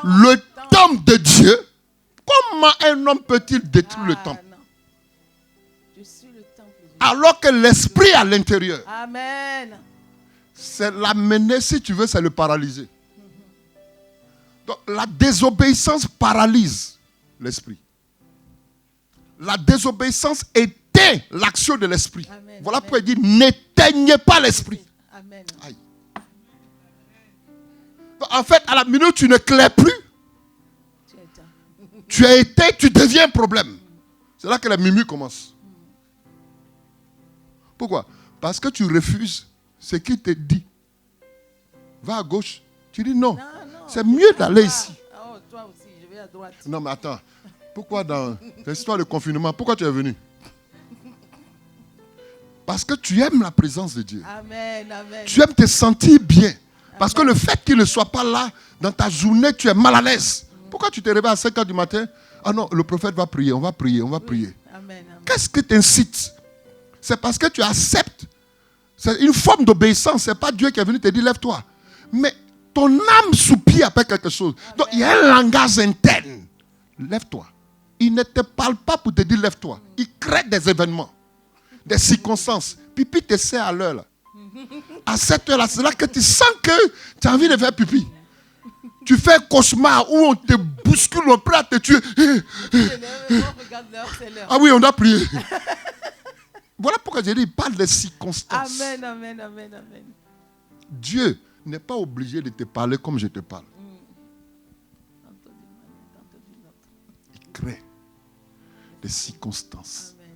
Le temple de Dieu. Comment un homme peut-il détruire le temple? Non. Je suis le temple de Dieu. Alors que l'esprit est à l'intérieur. Amen. C'est l'amener, si tu veux, c'est le paralyser. Donc, la désobéissance paralyse l'esprit. La désobéissance éteint l'action de l'esprit. Amen, voilà pourquoi il dit, n'éteignez pas l'esprit. Amen. Aïe. Donc, en fait, à la minute où tu ne claires plus, tu es éteint, tu deviens un problème. C'est là que la mimie commence. Pourquoi? Parce que tu refuses ce qu'il te dit. Va à gauche. Tu dis non. C'est mieux d'aller ici. Oh, toi aussi, je vais à droite. Non, mais attends. Pourquoi dans l'histoire de confinement, pourquoi tu es venu? Parce que tu aimes la présence de Dieu. Amen, amen. Tu aimes te sentir bien. Parce que le fait qu'il ne soit pas là dans ta journée, tu es mal à l'aise. Pourquoi tu te réveilles à 5 h du matin? Ah non, le prophète va prier, on va prier, on va prier. Amen, amen. Qu'est-ce qui t'incite? C'est parce que tu acceptes. C'est une forme d'obéissance. Ce n'est pas Dieu qui est venu te dire lève-toi. Mais ton âme soupire après quelque chose. Amen. Donc il y a un langage interne. Lève-toi. Il ne te parle pas pour te dire lève-toi. Il crée des événements, des circonstances. Pipi te sert à l'heure là. À cette heure là, c'est là que tu sens que tu as envie de faire pipi. Tu fais un cauchemar où on te bouscule, on prêt à te tuer. Ah oui, on a prié. Voilà pourquoi je dis, il parle des circonstances. Amen, amen, amen, amen. Dieu n'est pas obligé de te parler comme je te parle. Il crée des circonstances. Amen.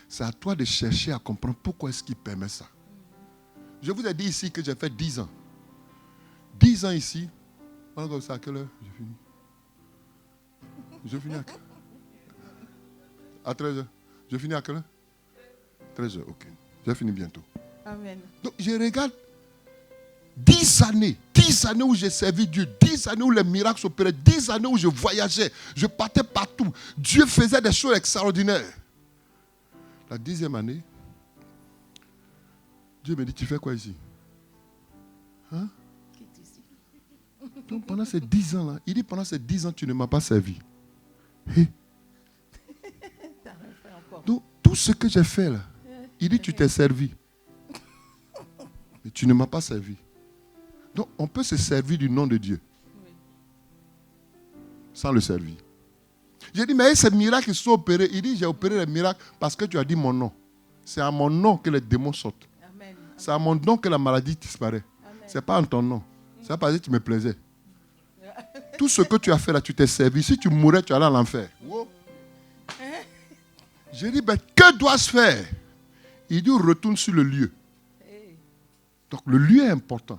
C'est à toi de chercher à comprendre pourquoi est-ce qu'il permet ça. Je vous ai dit ici que j'ai fait 10 ans. 10 ans ici. À quelle heure je finis? Je finis à 13h. Je finis à quelle heure? 13h, ok. J'ai fini bientôt. Amen. Donc je regarde 10 années où j'ai servi Dieu, 10 années où les miracles s'opéraient, 10 années où je voyageais, je partais partout. Dieu faisait des choses extraordinaires. La 10e année, Dieu me dit, tu fais quoi ici? Hein? Donc pendant ces 10 ans-là, il dit, pendant ces 10 ans, tu ne m'as pas servi. Hey. Donc tout ce que j'ai fait là, il dit, tu t'es servi. Mais tu ne m'as pas servi. Donc on peut se servir du nom de Dieu. Sans le servir. J'ai dit, mais ces miracles qui sont opérés, il dit, j'ai opéré les miracles parce que tu as dit mon nom. C'est à mon nom que les démons sortent. Amen. C'est à mon nom que la maladie disparaît. Ce n'est pas en ton nom. C'est parce que tu me plaisais. Tout ce que tu as fait là, tu t'es servi. Si tu mourais, tu allais à l'enfer. Wow. J'ai dit, ben, que dois-je faire? Il dit, retourne sur le lieu. Donc le lieu est important,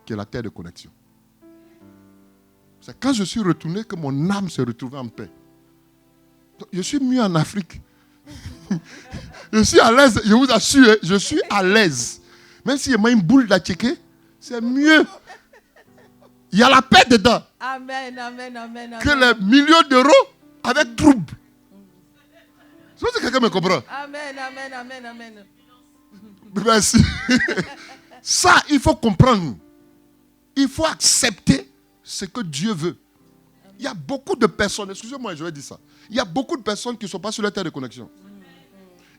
qui est la terre de connexion. C'est quand je suis retourné que mon âme s'est retrouvée en paix. Donc, je suis mieux en Afrique. Je suis à l'aise, je vous assure, je suis à l'aise. Même si il y a une boule d'attiquer, c'est mieux. Il y a la paix dedans. Amen, amen, amen, amen. Que les millions d'euros avec trouble. Je sais que quelqu'un me comprend. Amen, amen, amen, amen. Merci. Ça, il faut comprendre. Il faut accepter ce que Dieu veut. Il y a beaucoup de personnes, excusez-moi, je vais dire ça. Il y a beaucoup de personnes qui ne sont pas sur la terre de connexion.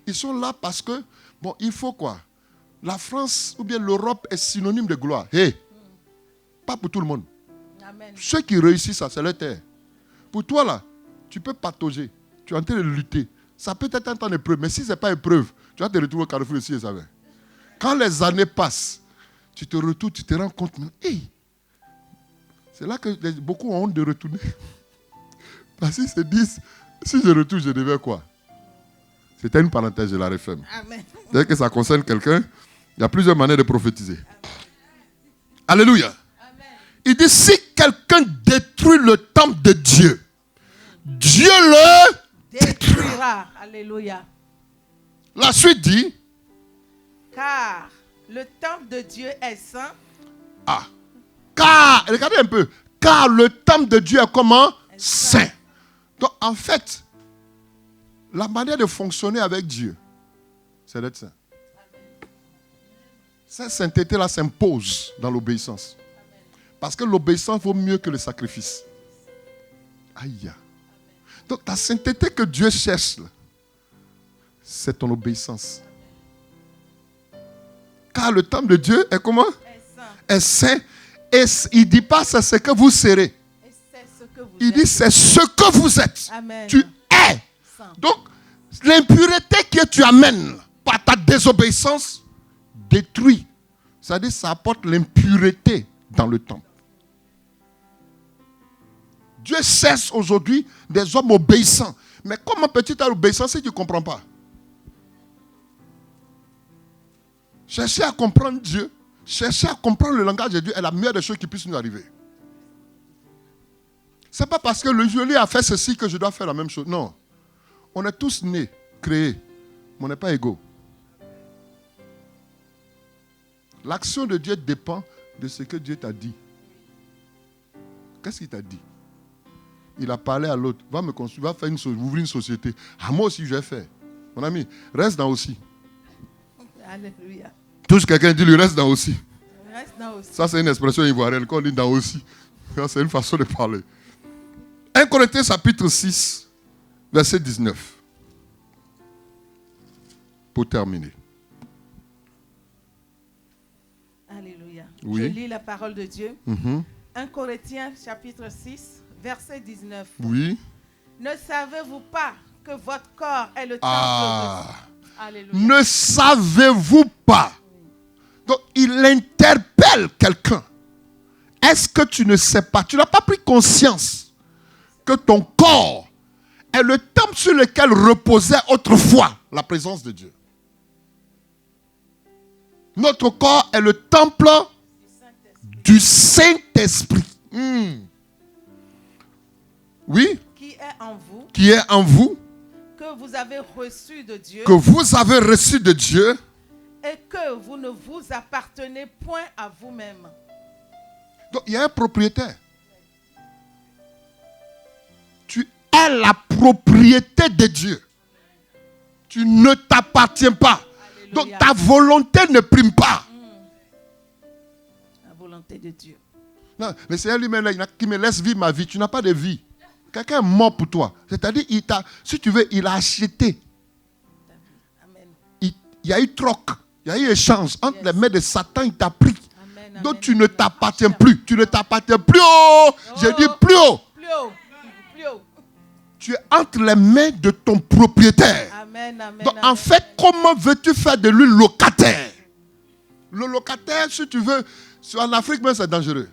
Ils sont là parce que, bon, il faut quoi? La France ou bien l'Europe est synonyme de gloire. Hey, pas pour tout le monde. Amen. Ceux qui réussissent, ça, c'est leur terre. Pour toi, là, tu peux patauger. Tu es en train de lutter. Ça peut être un temps d'épreuve, mais si ce n'est pas épreuve, tu vas te retrouver au carrefour ici et ça va. Quand les années passent, tu te retournes, tu te rends compte, hey, c'est là que beaucoup ont honte de retourner. Parce qu'ils se disent, si je retourne, je deviens quoi? C'était une parenthèse, je la referme. Amen. Dès que ça concerne quelqu'un, il y a plusieurs manières de prophétiser. Alléluia. Amen. Il dit, si quelqu'un détruit le temple de Dieu, Dieu le Détruira. Alléluia. La suite dit, Car le temple de Dieu est saint. ah, car, regardez un peu, car le temple de Dieu est comment? Saint. Donc en fait, la manière de fonctionner avec Dieu, c'est d'être saint. Cette sainteté-là s'impose dans l'obéissance. Parce que l'obéissance vaut mieux que le sacrifice. Aïe. Donc ta sainteté que Dieu cherche, là, c'est ton obéissance. Car le temple de Dieu est comment? Est saint. Et il ne dit pas c'est ce que vous serez. Et c'est ce que vous Il êtes. dit c'est ce que vous êtes. Amen. Tu es. Saint. Donc, l'impureté que tu amènes par ta désobéissance détruit. C'est-à-dire ça apporte l'impureté dans le temple. Dieu cherche aujourd'hui des hommes obéissants. Mais comment peut-il être obéissant si tu ne comprends pas? Chercher à comprendre Dieu, chercher à comprendre le langage de Dieu est la meilleure des choses qui puissent nous arriver. Ce n'est pas parce que le geôlier a fait ceci que je dois faire la même chose. Non. On est tous nés, créés, mais on n'est pas égaux. L'action de Dieu dépend de ce que Dieu t'a dit. Qu'est-ce qu'il t'a dit? Il a parlé à l'autre. Va me construire, va faire ouvrir une société. Ah, moi aussi, je vais faire. Mon ami, reste dans aussi. Alléluia. Touche quelqu'un, dis-lui, reste dans aussi. Reste dans aussi. Ça, c'est une expression ivoirienne. Quand on dit dans aussi, ça, c'est une façon de parler. 1 Corinthiens chapitre 6, verset 19. Pour terminer. Alléluia. Oui. Je lis la parole de Dieu. 1 Corinthiens chapitre 6, verset 19. Oui. Ne savez-vous pas que votre corps est le temple Ah. de Dieu? Alléluia. Ne savez-vous pas? Donc, il interpelle quelqu'un. Est-ce que tu ne sais pas? Tu n'as pas pris conscience que ton corps est le temple sur lequel reposait autrefois la présence de Dieu. Notre corps est le temple du Saint-Esprit. Oui, Qui est en vous, qui est en vous, que vous avez reçu de Dieu, que vous avez reçu de Dieu, et que vous ne vous appartenez point à vous-même. donc il y a un propriétaire. Tu es la propriété de Dieu. Tu ne t'appartiens pas. Alléluia. Donc ta volonté ne prime pas. La volonté de Dieu. Non, le Seigneur lui-même, là, qui me laisse vivre ma vie. Tu n'as pas de vie. Quelqu'un est mort pour toi. C'est-à-dire, si tu veux, il a acheté. Amen. Il y a eu troc. Il y a eu échange. Entre les mains de Satan, il t'a pris. Amen, Donc amen, tu ne amen. t'appartiens plus. Tu ne t'appartiens plus haut. Je dis plus haut. Plus haut. Plus haut. Tu es entre les mains de ton propriétaire. Amen, amen. Donc amen. en fait, comment veux-tu faire de lui locataire? Le locataire, si tu veux, en Afrique même c'est dangereux.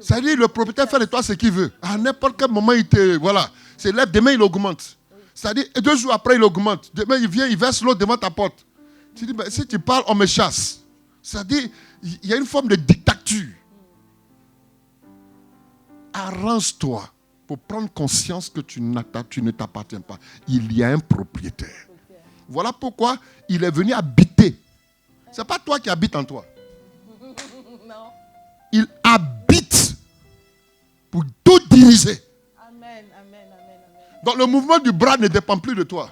C'est-à-dire le propriétaire fait de toi ce qu'il veut. À n'importe quel moment, il te... Voilà. C'est lève, demain il augmente. C'est-à-dire 2 jours après, il augmente. Demain, il vient, il verse l'eau devant ta porte. Tu dis, mais si tu parles, on me chasse. C'est-à-dire, il y a une forme de dictature. Arrange-toi pour prendre conscience que tu ne t'appartiens pas. Il y a un propriétaire. Voilà pourquoi il est venu habiter. Ce n'est pas toi qui habites en toi. Non. Il habite pour tout diriger. Amen, amen, amen, amen. Donc le mouvement du bras ne dépend plus de toi.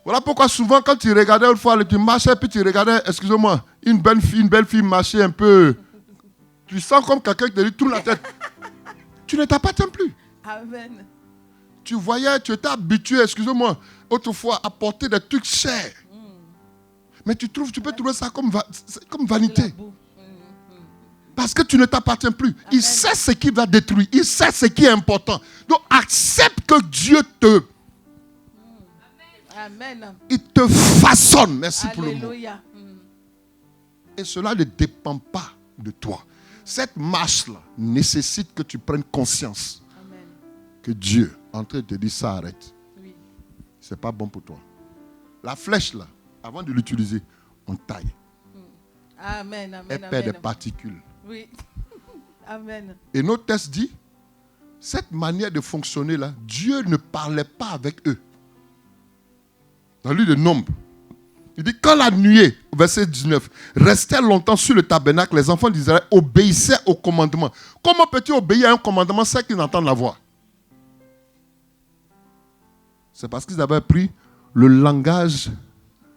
Voilà pourquoi souvent quand tu regardais une fois, tu marchais, puis tu regardais, excusez-moi, une belle fille marcher un peu. Tu sens comme quelqu'un qui te dit, tourne la tête. Tu ne t'appartiens plus. Amen. Tu voyais, tu étais habitué, excusez-moi, autrefois à porter des trucs chers. Mais tu peux trouver ça comme vanité. Parce que tu ne t'appartiens plus. Amen. Il sait ce qui va détruire. Il sait ce qui est important. Donc accepte que Dieu te... Amen. Il te façonne. Merci Alléluia. pour le mot. Et cela ne dépend pas de toi. Cette marche-là nécessite que tu prennes conscience. Amen. Que Dieu est en train de te dire ça arrête. Oui. Ce n'est pas bon pour toi. La flèche là, avant de l'utiliser, on taille. Amen. Amen. Elle perd des particules. Oui. Amen. Et notre texte dit, cette manière de fonctionner là, Dieu ne parlait pas avec eux. Dans le livre de Nombres, il dit, quand la nuée, verset 19, restait longtemps sur le tabernacle, les enfants d'Israël obéissaient au commandement. Comment peux-tu obéir à un commandement sans qu'ils entendent la voix? C'est parce qu'ils avaient pris le langage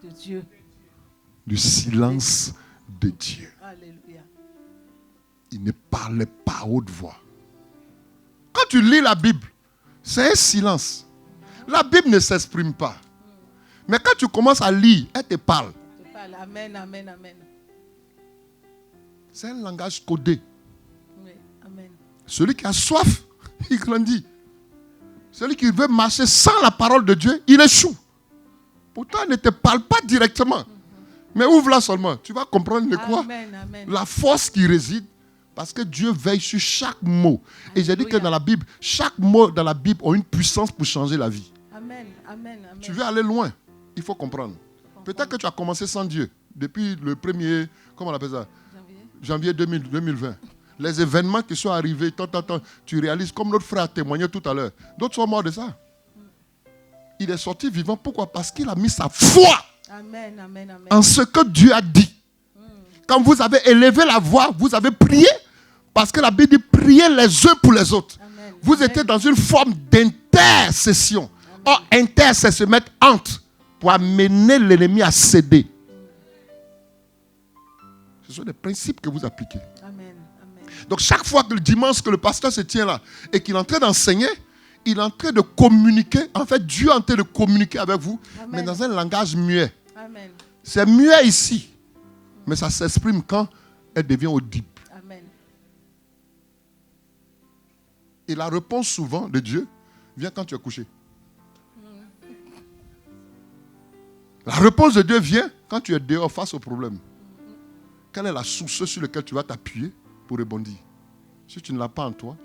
de Dieu, du silence de Dieu. Alléluia. Ils ne parlaient pas à haute voix. Quand tu lis la Bible, c'est un silence. La Bible ne s'exprime pas. Mais quand tu commences à lire, elle te parle. Amen, amen, amen. C'est un langage codé. Oui, amen. Celui qui a soif, il grandit. Celui qui veut marcher sans la parole de Dieu, il échoue. Pourtant, il ne te parle pas directement. Mais ouvre-la seulement. Tu vas comprendre de quoi? Amen, amen. La force qui réside. Parce que Dieu veille sur chaque mot. Et j'ai dit que dans la Bible, chaque mot dans la Bible a une puissance pour changer la vie. Amen, amen, amen. Tu veux aller loin, il faut comprendre. Peut-être que tu as commencé sans Dieu depuis le 1er, comment on appelle ça? Janvier 2020. Les événements qui sont arrivés, tu réalises, comme notre frère a témoigné tout à l'heure, d'autres sont morts de ça. Il est sorti vivant. Pourquoi? Parce qu'il a mis sa foi amen, amen, amen. En ce que Dieu a dit. Quand vous avez élevé la voix, vous avez prié, parce que la Bible dit priez les uns pour les autres. Amen. Vous amen. Étiez dans une forme d'intercession. Or, inter, c'est se mettre entre pour amener l'ennemi à céder. Ce sont des principes que vous appliquez. Amen. Amen. Donc, chaque fois que le dimanche que le pasteur se tient là et qu'il est en train d'enseigner, il est en train de communiquer. En fait, Dieu est en train de communiquer avec vous, amen. Mais dans un langage muet. Amen. C'est muet ici, mais ça s'exprime quand elle devient audible. Amen. Et la réponse souvent de Dieu vient quand tu es couché. La réponse de Dieu vient quand tu es dehors face au problème. Quelle est la source sur laquelle tu vas t'appuyer pour rebondir? Si tu ne l'as pas en toi,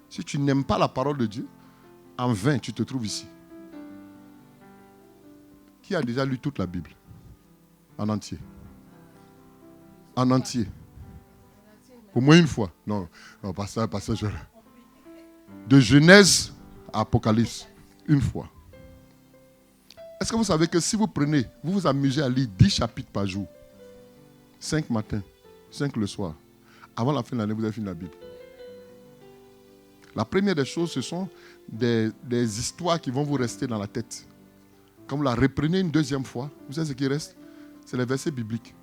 si tu n'aimes pas la parole de Dieu, en vain tu te trouves ici. Qui a déjà lu toute la Bible? En entier. En entier. Au moins une fois. Non, pas ça, de Genèse à Apocalypse. Une fois. Est-ce que vous savez que si vous prenez, vous vous amusez à lire 10 chapitres par jour, 5 matins, 5 le soir, avant la fin de l'année, vous avez fini la Bible. La première des choses, ce sont des histoires qui vont vous rester dans la tête. Quand vous la reprenez une deuxième fois, vous savez ce qui reste? C'est les versets bibliques.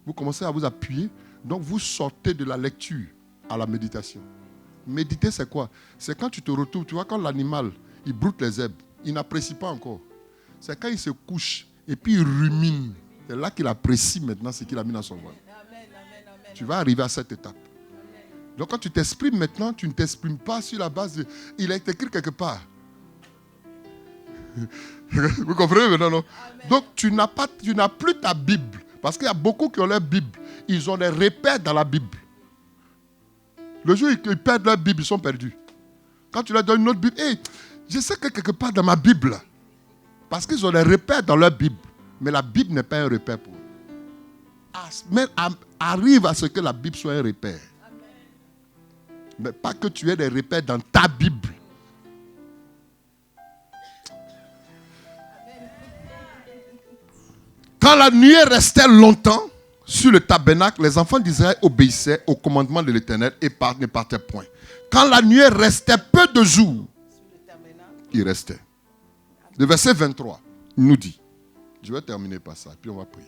Vous commencez à vous appuyer, donc vous sortez de la lecture à la méditation. Méditer, c'est quoi? C'est quand tu te retrouves, tu vois, quand l'animal, il broute les herbes, il n'apprécie pas encore. C'est quand il se couche et puis il rumine. C'est là qu'il apprécie maintenant ce qu'il a mis dans son ventre. Tu vas arriver à cette étape. Donc quand tu t'exprimes maintenant, tu ne t'exprimes pas sur la base de... Il est écrit quelque part. Vous comprenez maintenant, non? Donc tu n'as plus ta Bible. Parce qu'il y a beaucoup qui ont leur Bible. Ils ont des repères dans la Bible. Le jour où ils perdent leur Bible, ils sont perdus. Quand tu leur donnes une autre Bible, hey, je sais que quelque part dans ma Bible, parce qu'ils ont des repères dans leur Bible, mais la Bible n'est pas un repère pour eux. Mais arrive à ce que la Bible soit un repère. Mais pas que tu aies des repères dans ta Bible. Quand la nuée restait longtemps sur le tabernacle, les enfants d'Israël obéissaient au commandement de l'Éternel et ne partaient point. Quand la nuée restait peu de jours il restait. Le verset 23 nous dit, je vais terminer par ça, puis on va prier.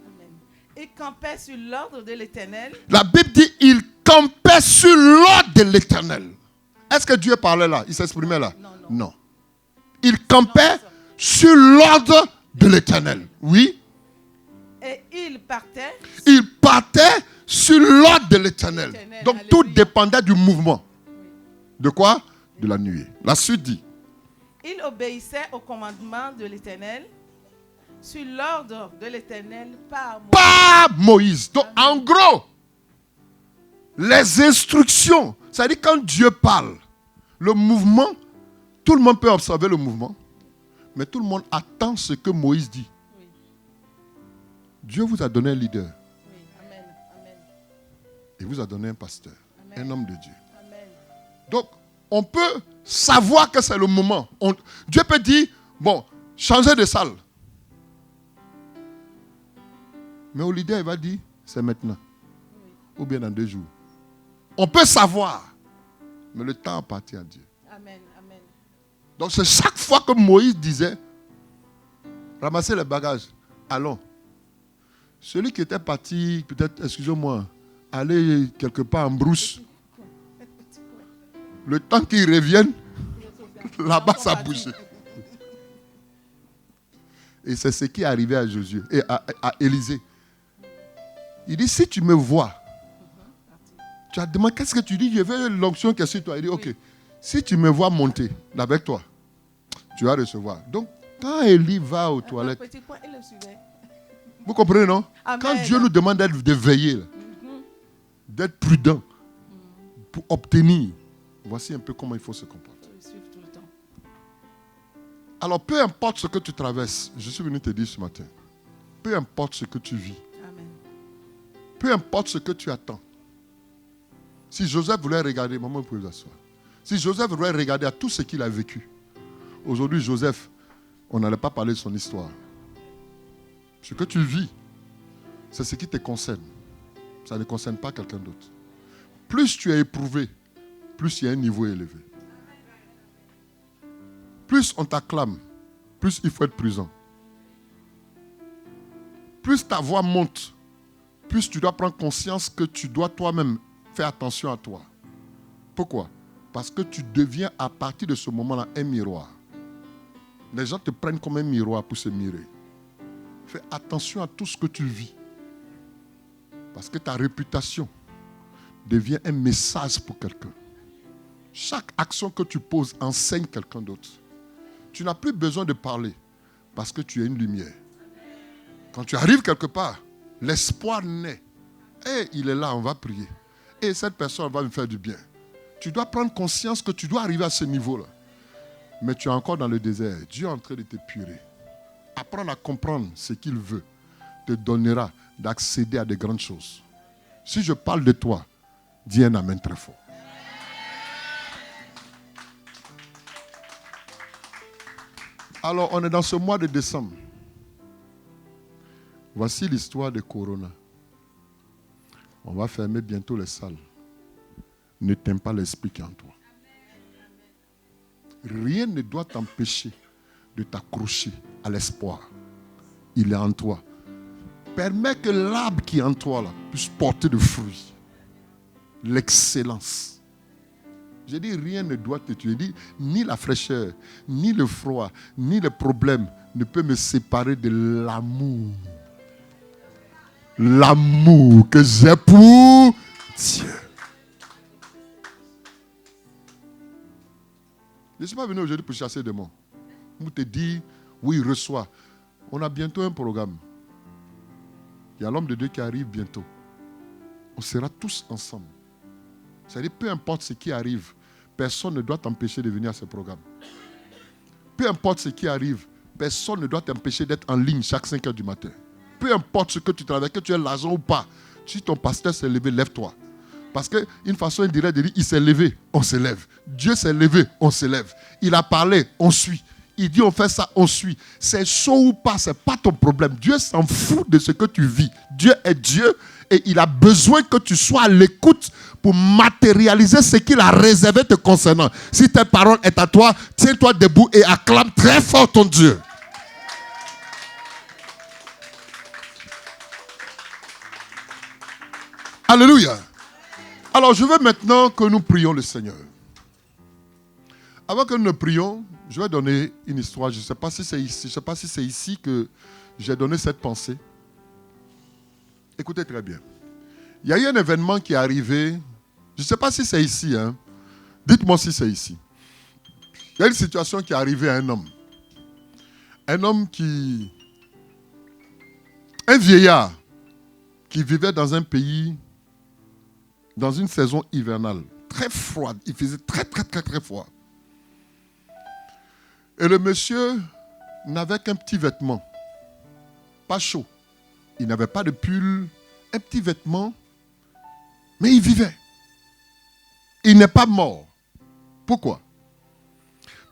Amen. Il campait sur l'ordre de l'Éternel. La Bible dit, il campait sur l'ordre de l'Éternel. Est-ce que Dieu parlait là? Il s'exprimait là? Non. Il campait sur l'ordre de l'Éternel. Oui. Et il partait. Il partait sur l'ordre de l'Éternel. Donc tout dépendait du mouvement. De quoi? De la nuée. La suite dit. Il obéissait au commandement de l'Éternel, sur l'ordre de l'Éternel par Moïse. Par Moïse. Donc en gros, les instructions, c'est-à-dire quand Dieu parle, le mouvement, tout le monde peut observer le mouvement, mais tout le monde attend ce que Moïse dit. Oui. Dieu vous a donné un leader. Oui. Amen. Amen. Il vous a donné un pasteur, Amen. un homme de Dieu. Amen. Donc, on peut savoir que c'est le moment. Dieu peut dire, bon, changez de salle. Mais au leader, il va dire, c'est maintenant. Oui. Ou bien dans 2 jours. On peut savoir, mais le temps appartient à Dieu. Amen. Amen. Donc, c'est chaque fois que Moïse disait, ramassez les bagages, allons. Celui qui était parti, peut-être, excusez-moi, aller quelque part en brousse, le temps qu'il revienne, là-bas, ça bouge. Et c'est ce qui est arrivé à Josué et à Élisée. Il dit, si tu me vois, tu as demandé, qu'est-ce que tu dis? Je veux l'onction qui est sur toi. Il dit, ok, si tu me vois monter avec toi, tu vas recevoir. Donc, quand Élie va aux toilettes, Petit point, il le suivait. vous comprenez, non? Amen. Quand Dieu nous demande de veiller, là, d'être prudent pour obtenir, voici un peu comment il faut se comporter. Je suis tout le temps. Alors, peu importe ce que tu traverses, je suis venu te dire ce matin, peu importe ce que tu vis, Amen. peu importe ce que tu attends. Si Joseph voulait regarder, maman, vous pouvez vous asseoir. Si Joseph voulait regarder à tout ce qu'il a vécu, aujourd'hui, Joseph, on n'allait pas parler de son histoire. Ce que tu vis, c'est ce qui te concerne. Ça ne concerne pas quelqu'un d'autre. Plus tu es éprouvé, plus il y a un niveau élevé. Plus on t'acclame, plus il faut être prudent. Plus ta voix monte, plus tu dois prendre conscience que tu dois toi-même faire attention à toi. Pourquoi? Parce que tu deviens à partir de ce moment-là un miroir. Les gens te prennent comme un miroir pour se mirer. Fais attention à tout ce que tu vis. Parce que ta réputation devient un message pour quelqu'un. Chaque action que tu poses enseigne quelqu'un d'autre. Tu n'as plus besoin de parler parce que tu es une lumière. Quand tu arrives quelque part, l'espoir naît. Et il est là, on va prier. Et cette personne va me faire du bien. Tu dois prendre conscience que tu dois arriver à ce niveau-là. Mais tu es encore dans le désert. Dieu est en train de t'épurer. Apprendre à comprendre ce qu'il veut te donnera d'accéder à de grandes choses. Si je parle de toi, dis un amen très fort. Alors, on est dans ce mois de décembre. Voici l'histoire de Corona. On va fermer bientôt les salles. Ne t'aime pas l'esprit qui est en toi. Rien ne doit t'empêcher de t'accrocher à l'espoir. Il est en toi. Permets que l'arbre qui est en toi là, puisse porter de fruits. L'excellence. J'ai dit, rien ne doit te tuer. J'ai dit, ni la fraîcheur, ni le froid, ni le problème ne peut me séparer de l'amour. L'amour que j'ai pour Dieu. Je ne suis pas venu aujourd'hui pour chasser des démons. Pour te dire, oui, reçois. On a bientôt un programme. Il y a l'homme de Dieu qui arrive bientôt. On sera tous ensemble. C'est-à-dire, peu importe ce qui arrive, personne ne doit t'empêcher de venir à ce programme. Peu importe ce qui arrive, personne ne doit t'empêcher d'être en ligne chaque 5 heures du matin. Peu importe ce que tu travailles, que tu aies l'argent ou pas, si ton pasteur s'est levé, lève-toi. Parce qu'une façon indirecte de dire, il s'est levé, on se lève. Dieu s'est levé, on se lève. Il a parlé, on suit. il dit on fait ça, on suit. C'est chaud ou pas, ce n'est pas ton problème. Dieu s'en fout de ce que tu vis. Dieu est Dieu et il a besoin que tu sois à l'écoute pour matérialiser ce qu'il a réservé te concernant. Si ta parole est à toi, tiens-toi debout et acclame très fort ton Dieu. Alléluia. Alors je veux maintenant que nous prions le Seigneur. Avant que nous ne prions, je vais donner une histoire. Je ne sais pas si c'est ici. Je sais pas si c'est ici que j'ai donné cette pensée. Écoutez très bien. Il y a eu un événement qui est arrivé. Je ne sais pas si c'est ici. Hein. Dites-moi si c'est ici. Il y a une situation qui est arrivée à un homme. Un homme qui... Un vieillard qui vivait dans un pays, dans une saison hivernale, très froide. Il faisait très froid. Et le monsieur n'avait qu'un petit vêtement, pas chaud. Il n'avait pas de pull, un petit vêtement, mais il vivait. Il n'est pas mort. Pourquoi?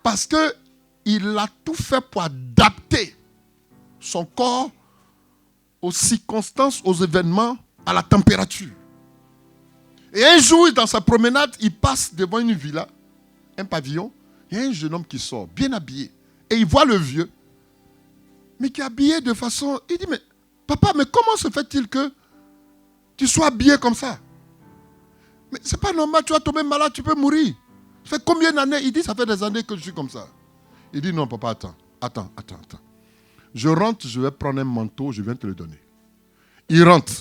Parce qu'il a tout fait pour adapter son corps aux circonstances, aux événements, à la température. Et un jour, dans sa promenade, il passe devant une villa, un pavillon. Il y a un jeune homme qui sort, bien habillé. Et il voit le vieux, mais qui est habillé de façon... Il dit, mais papa, mais comment se fait-il que tu sois habillé comme ça? Mais c'est pas normal, tu vas tomber malade, tu peux mourir. Ça fait combien d'années? Il dit, ça fait des années que je suis comme ça. Il dit, non papa, attends. Je rentre, je vais prendre un manteau, je viens te le donner. Il rentre.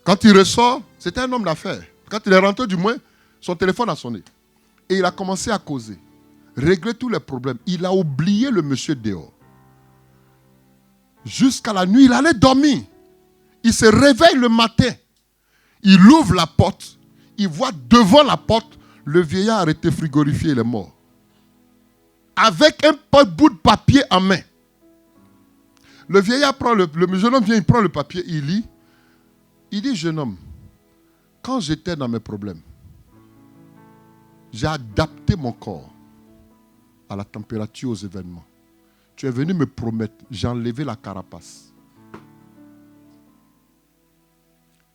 Quand il ressort, c'était un homme d'affaires. Quand il est rentré, du moins, son téléphone a sonné. Et il a commencé à causer. Régler tous les problèmes. Il a oublié le monsieur dehors. Jusqu'à la nuit, il allait dormir. Il se réveille le matin. Il ouvre la porte. Il voit devant la porte le vieillard arrêté frigorifié, il est mort. Avec un bout de papier en main. Le vieillard prend le jeune homme vient, il prend le papier, il lit. Il dit, jeune homme, quand j'étais dans mes problèmes, j'ai adapté mon corps à la température, aux événements. Tu es venu me promettre, j'ai enlevé la carapace.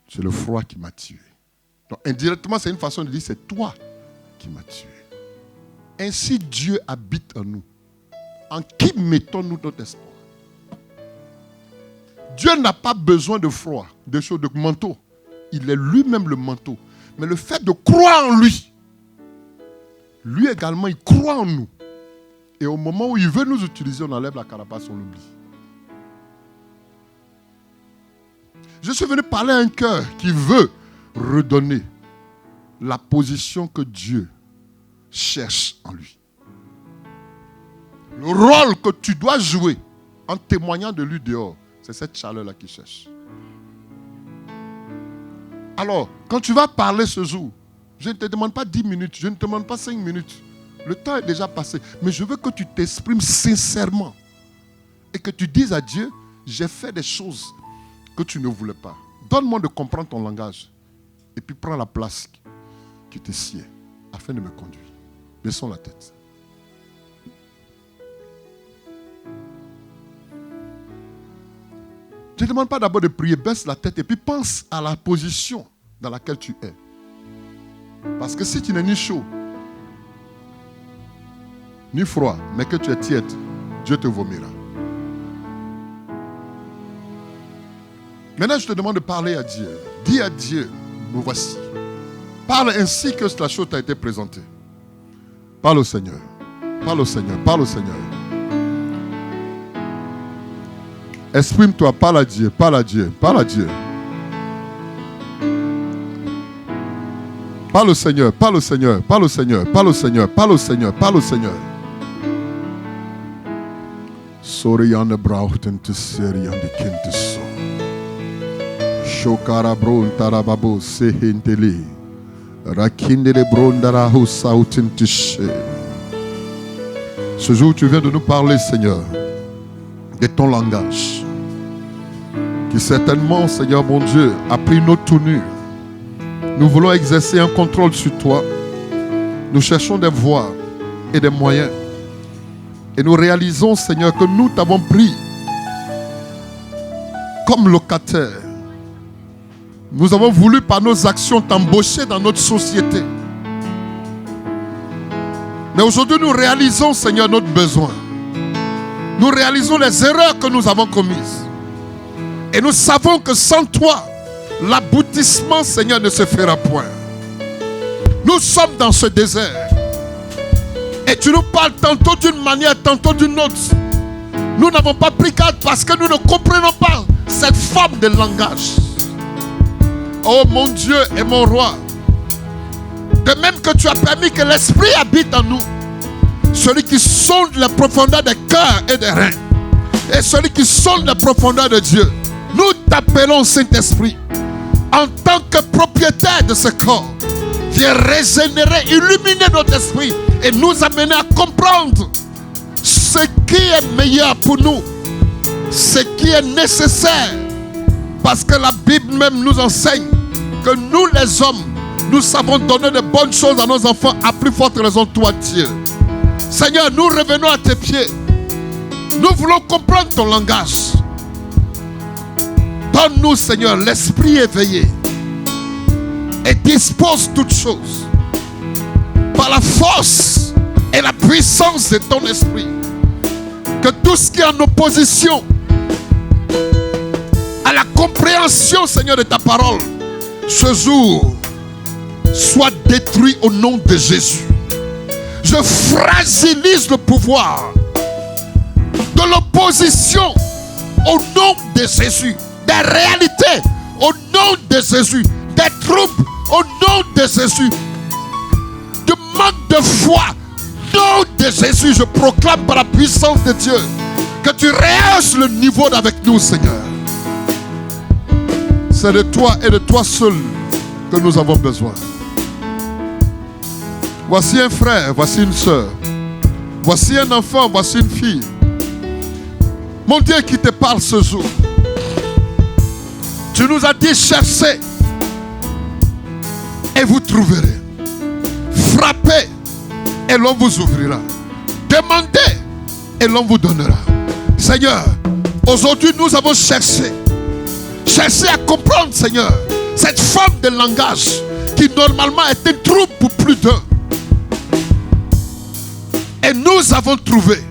C'est le froid qui m'a tué. Donc, indirectement, c'est une façon de dire, c'est toi qui m'as tué. Ainsi, Dieu habite en nous. En qui mettons-nous notre espoir? Dieu n'a pas besoin de froid, de choses, de manteau. Il est lui-même le manteau. Mais le fait de croire en lui, lui également, il croit en nous. Et au moment où il veut nous utiliser, on enlève la carapace, on l'oublie. Je suis venu parler à un cœur qui veut redonner la position que Dieu cherche en lui. Le rôle que tu dois jouer en témoignant de lui dehors, c'est cette chaleur-là qu'il cherche. Alors, quand tu vas parler ce jour, je ne te demande pas 10 minutes, je ne te demande pas 5 minutes. Le temps est déjà passé. Mais je veux que tu t'exprimes sincèrement. Et que tu dises à Dieu, j'ai fait des choses que tu ne voulais pas. Donne-moi de comprendre ton langage. Et puis prends la place qui te sied afin de me conduire. Baissons la tête. Je ne demande pas d'abord de prier, baisse la tête et puis pense à la position dans laquelle tu es. Parce que si tu n'es ni chaud, ni froid, mais que tu es tiède, Dieu te vomira. Maintenant, je te demande de parler à Dieu. Dis à Dieu, me voici. Parle ainsi que la chose t'a été présentée. Parle au Seigneur. Parle au Seigneur. Parle au Seigneur. Exprime-toi, parle à Dieu, parle à Dieu, parle à Dieu. Parle au Seigneur, parle au Seigneur, parle au Seigneur, parle au Seigneur, parle au Seigneur, parle au Seigneur. Soriane brauchten te serian de kinteso. Shokara bron tarababo sehenteli. Rakinde de brondara husauten tishe. Ce jour, tu viens de nous parler, Seigneur, de ton langage, qui certainement, Seigneur mon Dieu, a pris notre tournure. Nous voulons exercer un contrôle sur toi. Nous cherchons des voies et des moyens Et nous réalisons, Seigneur, que nous t'avons pris comme locataire. Nous avons voulu par nos actions t'embaucher dans notre société. Mais aujourd'hui, nous réalisons, Seigneur, notre besoin. Nous réalisons les erreurs que nous avons commises. Et nous savons que sans toi, l'aboutissement, Seigneur, ne se fera point. Nous sommes dans ce désert. Et tu nous parles tantôt d'une manière, tantôt d'une autre. Nous n'avons pas pris garde parce que nous ne comprenons pas cette forme de langage. Oh mon Dieu et mon roi, de même que tu as permis que l'Esprit habite en nous, celui qui sonde les profondeurs des cœurs et des reins, et celui qui sonde les profondeurs de Dieu, nous t'appelons Saint-Esprit, en tant que propriétaire de ce corps. Viens régénérer, illuminer notre esprit et nous amener à comprendre ce qui est meilleur pour nous, ce qui est nécessaire. Parce que la Bible même nous enseigne que nous les hommes, nous savons donner de bonnes choses à nos enfants, à plus forte raison toi Dieu. Seigneur, nous revenons à tes pieds. Nous voulons comprendre ton langage. Donne-nous, Seigneur, l'esprit éveillé et dispose toutes choses par la force et la puissance de ton esprit. Que tout ce qui est en opposition à la compréhension, Seigneur, de ta parole, ce jour, soit détruit au nom de Jésus. Je fragilise le pouvoir de l'opposition au nom de Jésus, des réalités au nom de Jésus, des troubles au nom de Jésus, de manque de foi au nom de Jésus. Je proclame par la puissance de Dieu que tu rehausses le niveau d'avec nous, Seigneur. C'est de toi et de toi seul que nous avons besoin. Voici un frère, voici une soeur. Voici un enfant, voici une fille. Mon Dieu qui te parle ce jour. Tu nous as dit cherchez et vous trouverez. Frappez et l'on vous ouvrira. Demandez et l'on vous donnera. Seigneur, aujourd'hui nous avons cherché. Cherché à comprendre, Seigneur, cette forme de langage qui normalement est un trouble pour plus d'un. Et nous avons trouvé,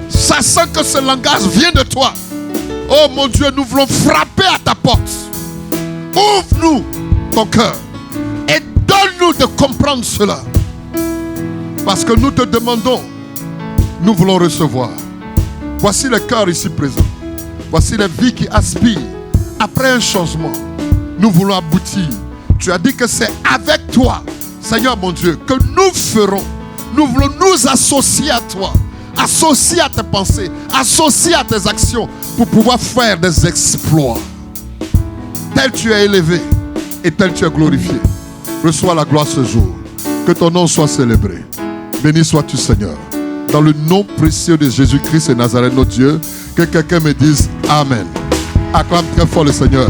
sachant que ce langage vient de toi. Oh mon Dieu, nous voulons frapper à ta porte. Ouvre-nous ton cœur et donne-nous de comprendre cela. Parce que nous te demandons, nous voulons recevoir. Voici le cœur ici présent. Voici les vies qui aspirent après un changement. Nous voulons aboutir. Tu as dit que c'est avec toi, Seigneur mon Dieu, que nous ferons. Nous voulons nous associer à toi, associer à tes pensées, associer à tes actions pour pouvoir faire des exploits. Tel tu es élevé et tel tu es glorifié. Reçois la gloire ce jour. Que ton nom soit célébré. Béni sois-tu, Seigneur. Dans le nom précieux de Jésus-Christ et Nazareth, notre Dieu, que quelqu'un me dise Amen. Acclame très fort le Seigneur.